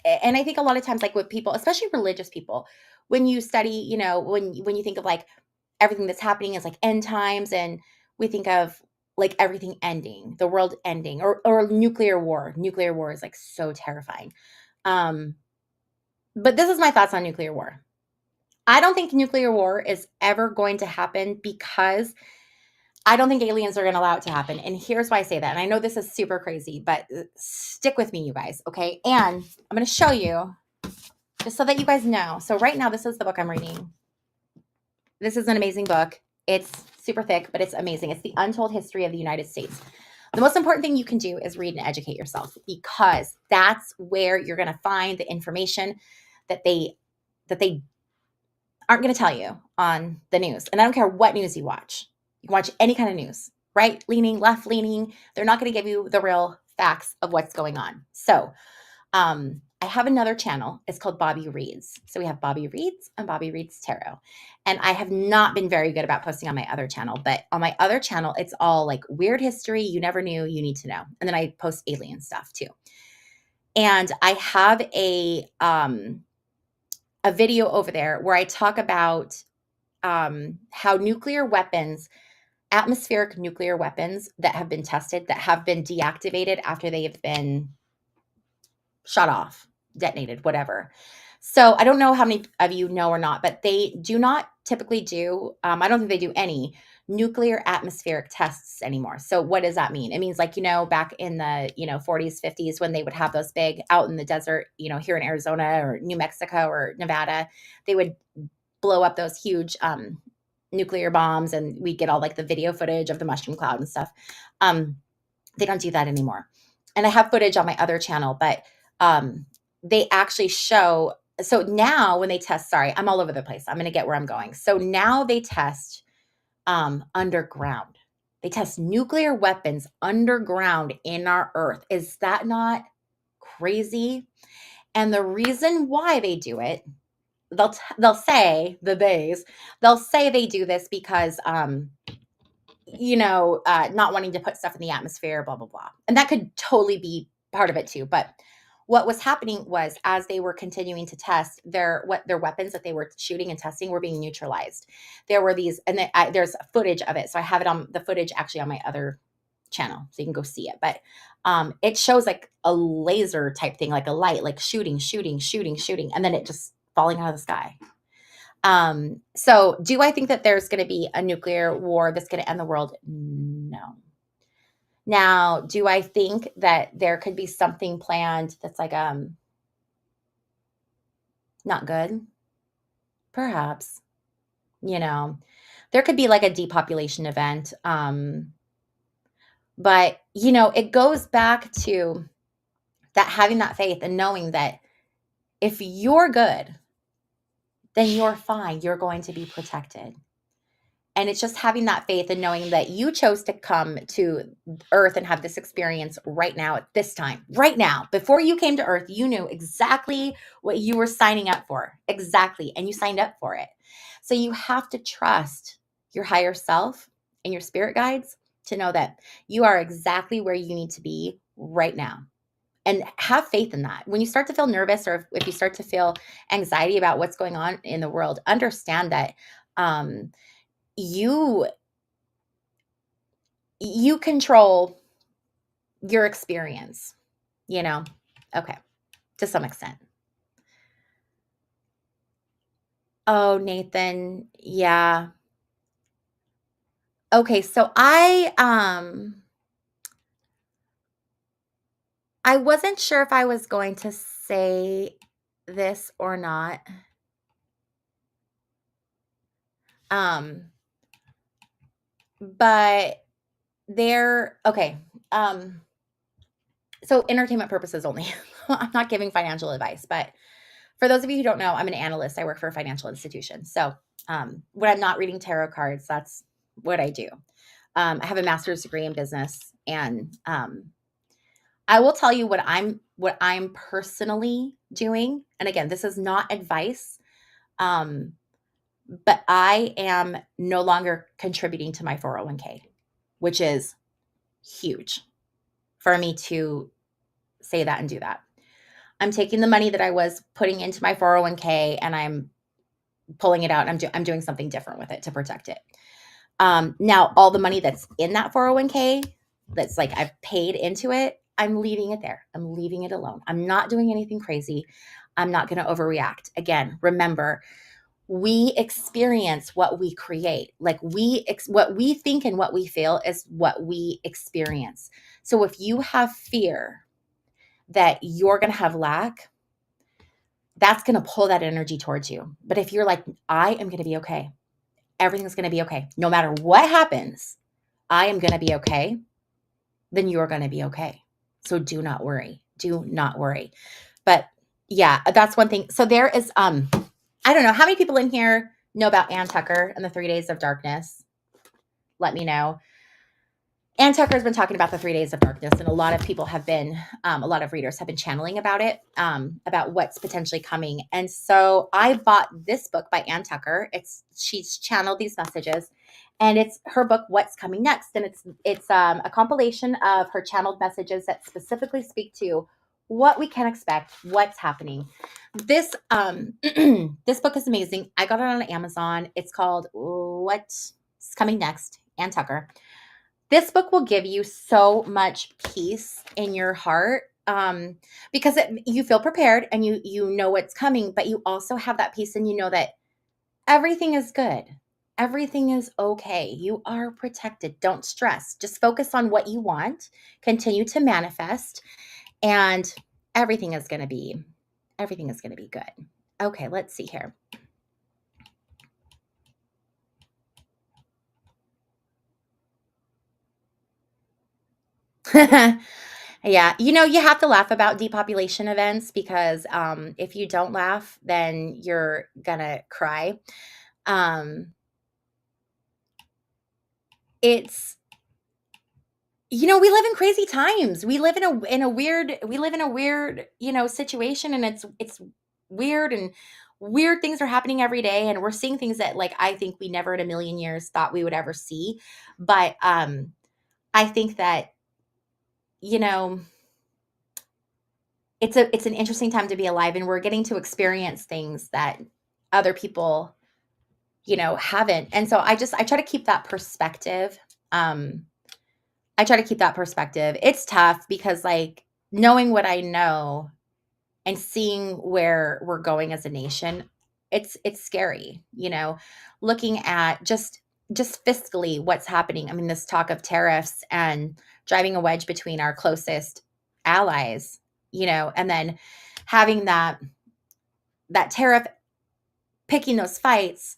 I think a lot of times like with people, especially religious people, when you study, when you think of like everything that's happening is like end times and we think of like everything ending, the world ending or nuclear war. Nuclear war is like so terrifying. Um but this is my thoughts on nuclear war. I don't think nuclear war is ever going to happen because I don't think aliens are going to allow it to happen. And here's why I say that. And I know this is super crazy, but stick with me, you guys. Okay. And I'm going to show you just so that you guys know. So, right now, this is the book I'm reading. This is an amazing book. It's super thick, but it's amazing. It's The Untold History of the United States. The most important thing you can do is read and educate yourself because that's where you're going to find the information that they aren't going to tell you on the news. And I don't care what news you watch. You can watch any kind of news, right leaning, left leaning. They're not going to give you the real facts of what's going on. So, I have another channel. It's called Bobby Reads. So we have Bobby Reads and Bobby Reads Tarot. And I have not been very good about posting on my other channel, but on my other channel, it's all like weird history you never knew you need to know. And then I post alien stuff too. And I have a video over there where I talk about how nuclear weapons, atmospheric nuclear weapons that have been tested, that have been deactivated after they have been shot off, detonated, whatever. So I don't know how many of you know or not, but they do not typically do, I don't think they do any nuclear atmospheric tests anymore. So what does that mean? It means like, back in the, 40s, 50s, when they would have those big out in the desert, here in Arizona or New Mexico or Nevada, they would blow up those huge nuclear bombs and we get all like the video footage of the mushroom cloud and stuff. They don't do that anymore. And I have footage on my other channel, but they actually show. So now when they test, sorry, I'm all over the place. I'm going to get where I'm going. So now they test underground. They test nuclear weapons underground in our earth. Is that not crazy? And the reason why they do it, they'll say they'll say they do this because not wanting to put stuff in the atmosphere, blah blah blah, and that could totally be part of it too. But what was happening was as they were continuing to test their weapons that they were shooting and testing were being neutralized. There were these, and there's footage of it, so I have it on the footage actually on my other channel, so you can go see it. But it shows like a laser type thing, like a light, like shooting, and then it just falling out of the sky. So do I think that there's going to be a nuclear war that's going to end the world? No. Now, do I think that there could be something planned that's like not good? Perhaps. There could be like a depopulation event. But it goes back to that having that faith and knowing that if you're good, then you're fine. You're going to be protected. And it's just having that faith and knowing that you chose to come to earth and have this experience right now at this time, right now. Before you came to earth, you knew exactly what you were signing up for. Exactly. And you signed up for it. So you have to trust your higher self and your spirit guides to know that you are exactly where you need to be right now. And have faith in that. When you start to feel nervous or if you start to feel anxiety about what's going on in the world, understand that you control your experience. you know? Okay, to some extent. Oh, Nathan, yeah. Okay, so I wasn't sure if I was going to say this or not. Um, but okay. Um, so entertainment purposes only. I'm not giving financial advice, but for those of you who don't know, I'm an analyst. I work for a financial institution. So when I'm not reading tarot cards, that's what I do. I have a master's degree in business, and I will tell you what I'm personally doing. And again, this is not advice, um, but I am no longer contributing to my 401k, which is huge for me to say that and do that. I'm taking the money that I was putting into my 401k and I'm pulling it out. And I'm doing something different with it to protect it. Now, all the money that's in that 401k, that's like I've paid into it, I'm leaving it there. I'm leaving it alone. I'm not doing anything crazy. I'm not going to overreact. Again, remember, we experience what we create. Like what we think and what we feel is what we experience. So if you have fear that you're going to have lack, that's going to pull that energy towards you. But if you're like, I am going to be okay, everything's going to be okay, no matter what happens, I am going to be okay, then you're going to be okay. So do not worry. Do not worry. But yeah, that's one thing. So there is, I don't know how many people in here know about Ann Tucker and the 3 Days of Darkness. Let me know. Ann Tucker has been talking about the 3 Days of Darkness, and a lot of people have been, a lot of readers have been channeling about it, about what's potentially coming. And so I bought this book by Ann Tucker. She's channeled these messages, and it's her book, What's Coming Next. And it's a compilation of her channeled messages that specifically speak to what we can expect, what's happening. This this book is amazing. I got it on Amazon. It's called What's Coming Next, Ann Tucker. This book will give you so much peace in your heart, because you feel prepared and you know what's coming, but you also have that peace and you know that everything is good. Everything is okay. You are protected. Don't stress. Just focus on what you want. Continue to manifest, and everything is going to be good. Okay, let's see here. Yeah, you have to laugh about depopulation events because if you don't laugh, then you're gonna cry. Um, it's we live in crazy times. We live in a weird situation, and it's weird, and weird things are happening every day, and we're seeing things that like I think we never in a million years thought we would ever see. But I think that you know it's an interesting time to be alive, and we're getting to experience things that other people haven't. And so I try to keep that perspective. um I try to keep that perspective. It's tough because like knowing what I know and seeing where we're going as a nation, it's scary, looking at just fiscally what's happening. I mean, this talk of tariffs and driving a wedge between our closest allies, and then having that tariff, picking those fights,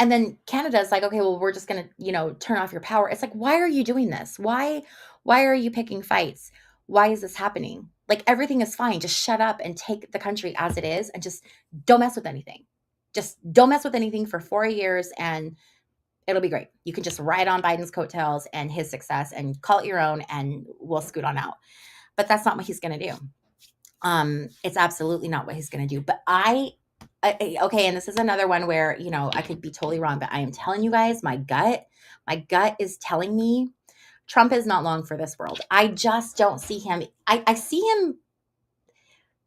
and then Canada's like, okay, well, we're just going to, turn off your power. It's like, why are you doing this? Why are you picking fights? Why is this happening? Like everything is fine. Just shut up and take the country as it is and just don't mess with anything. Just don't mess with anything for 4 years and it'll be great. You can just ride on Biden's coattails and his success and call it your own and we'll scoot on out. But that's not what he's going to do. It's absolutely not what he's going to do. But okay, and this is another one where, I could be totally wrong, but I am telling you guys, my gut is telling me Trump is not long for this world. I just don't see him. I see him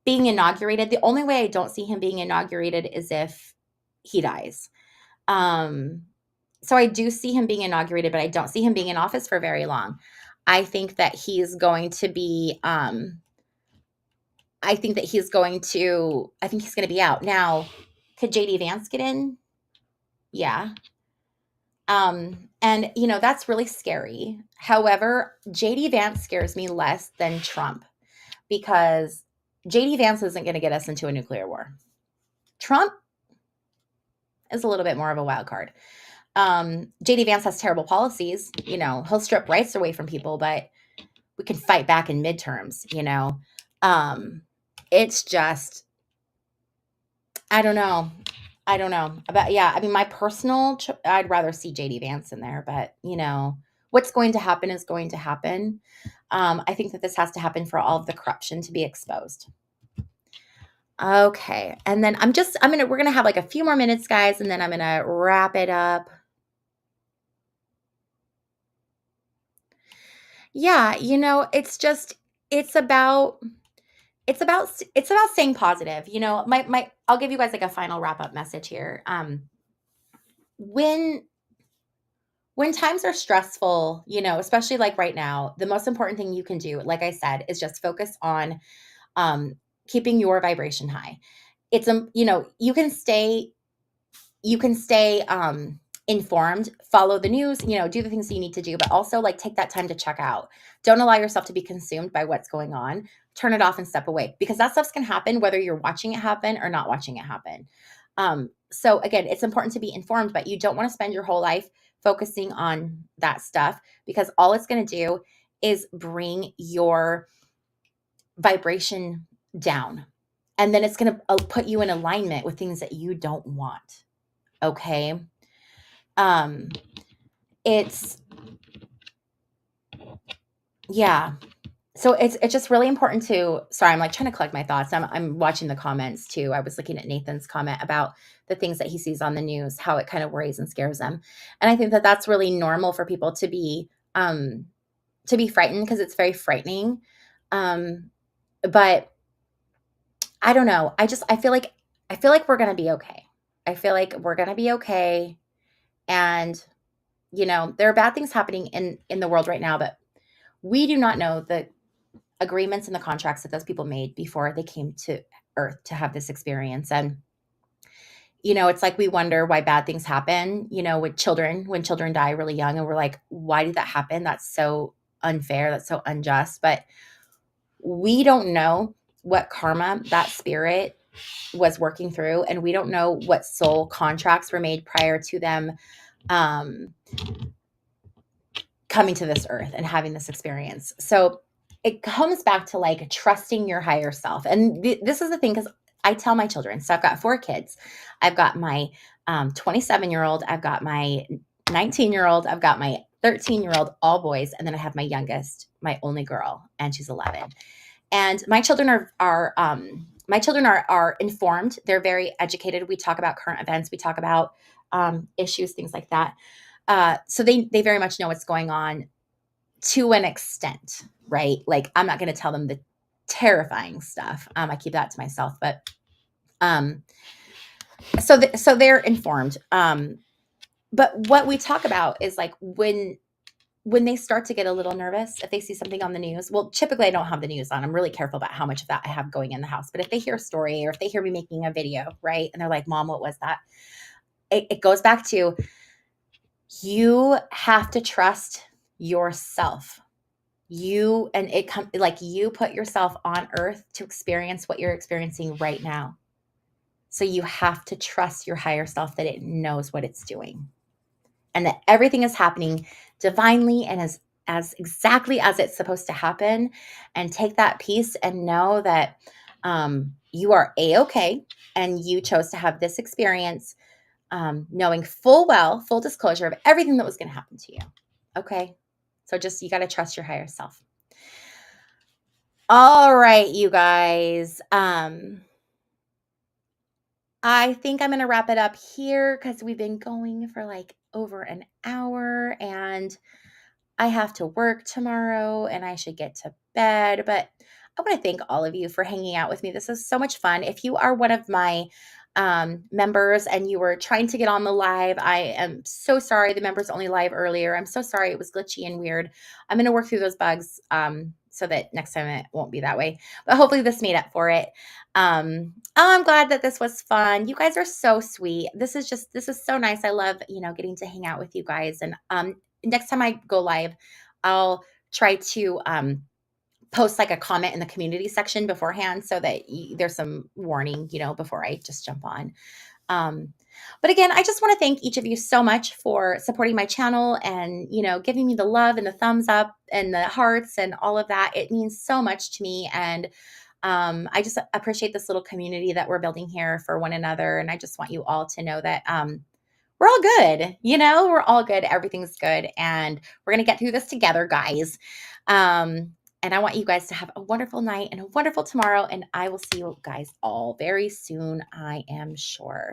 being inaugurated. The only way I don't see him being inaugurated is if he dies. So I do see him being inaugurated, but I don't see him being in office for very long. I think that he's going to be, I think that he's going to, I think he's going to be out. Now, could JD Vance get in? Yeah. And that's really scary. However, JD Vance scares me less than Trump because JD Vance isn't going to get us into a nuclear war. Trump is a little bit more of a wild card. JD Vance has terrible policies. He'll strip rights away from people, but we can fight back in midterms. It's just, I don't know. I don't know. But yeah, I mean, my personal, I'd rather see JD Vance in there, but what's going to happen is going to happen. I think that this has to happen for all of the corruption to be exposed. Okay. And then we're going to have like a few more minutes, guys, and then I'm going to wrap it up. Yeah. It's about staying positive. I'll give you guys like a final wrap up message here. When times are stressful, especially like right now, the most important thing you can do, like I said, is just focus on keeping your vibration high. It's you can stay informed, follow the news, do the things that you need to do, but also like take that time to check out. Don't allow yourself to be consumed by what's going on. Turn it off and step away, because that stuff's going to happen whether you're watching it happen or not watching it happen. So again, it's important to be informed, but you don't want to spend your whole life focusing on that stuff, because all it's going to do is bring your vibration down. And then it's going to put you in alignment with things that you don't want. Okay. Yeah. So it's just really important to, sorry, I'm like trying to collect my thoughts. I'm watching the comments too. I was looking at Nathan's comment about the things that he sees on the news, how it kind of worries and scares him. And I think that that's really normal for people to be frightened, because it's very frightening. But I don't know. I feel like we're going to be okay. I feel like we're going to be okay. And, there are bad things happening in the world right now, but we do not know the agreements and the contracts that those people made before they came to Earth to have this experience. And, it's like we wonder why bad things happen, with children, when children die really young, and we're like, why did that happen? That's so unfair. That's so unjust. But we don't know what karma that spirit was working through, and we don't know what soul contracts were made prior to them coming to this earth and having this experience. So it comes back to like trusting your higher self. And this is the thing, because I tell my children, so I've got 4 kids. I've got my 27-year-old, I've got my 19-year-old, I've got my 13-year-old, all boys, and then I have my youngest, my only girl, and she's 11. And my children are informed. They're very educated. We talk about current events. We talk about issues, things like that. So they very much know what's going on to an extent, right? Like, I'm not going to tell them the terrifying stuff. I keep that to myself, but so they're informed. But what we talk about is like when they start to get a little nervous, if they see something on the news, well, typically I don't have the news on. I'm really careful about how much of that I have going in the house. But if they hear a story, or if they hear me making a video, right, and they're like, Mom, what was that? It goes back to, you have to trust yourself. You put yourself on earth to experience what you're experiencing right now. So you have to trust your higher self, that it knows what it's doing, and that everything is happening divinely and as exactly as it's supposed to happen. And take that peace and know that you are A-okay, and you chose to have this experience, knowing full disclosure of everything that was going to happen to you. Okay. So you got to trust your higher self. All right, you guys. I think I'm going to wrap it up here, because we've been going for like over an hour, and I have to work tomorrow and I should get to bed. But I want to thank all of you for hanging out with me. This is so much fun. If you are one of my members and you were trying to get on the live, I am so sorry. The members only live earlier. I'm so sorry. It was glitchy and weird. I'm going to work through those bugs so that next time it won't be that way. But hopefully this made up for it. I'm glad that this was fun. You guys are so sweet. This is so nice. I love, getting to hang out with you guys. And next time I go live, I'll try to post like a comment in the community section beforehand so that there's some warning, before I just jump on. Um, but again, I just want to thank each of you so much for supporting my channel and, giving me the love and the thumbs up and the hearts and all of that. It means so much to me. And I just appreciate this little community that we're building here for one another. And I just want you all to know that we're all good. We're all good. Everything's good. And we're going to get through this together, guys. And I want you guys to have a wonderful night and a wonderful tomorrow. And I will see you guys all very soon, I am sure.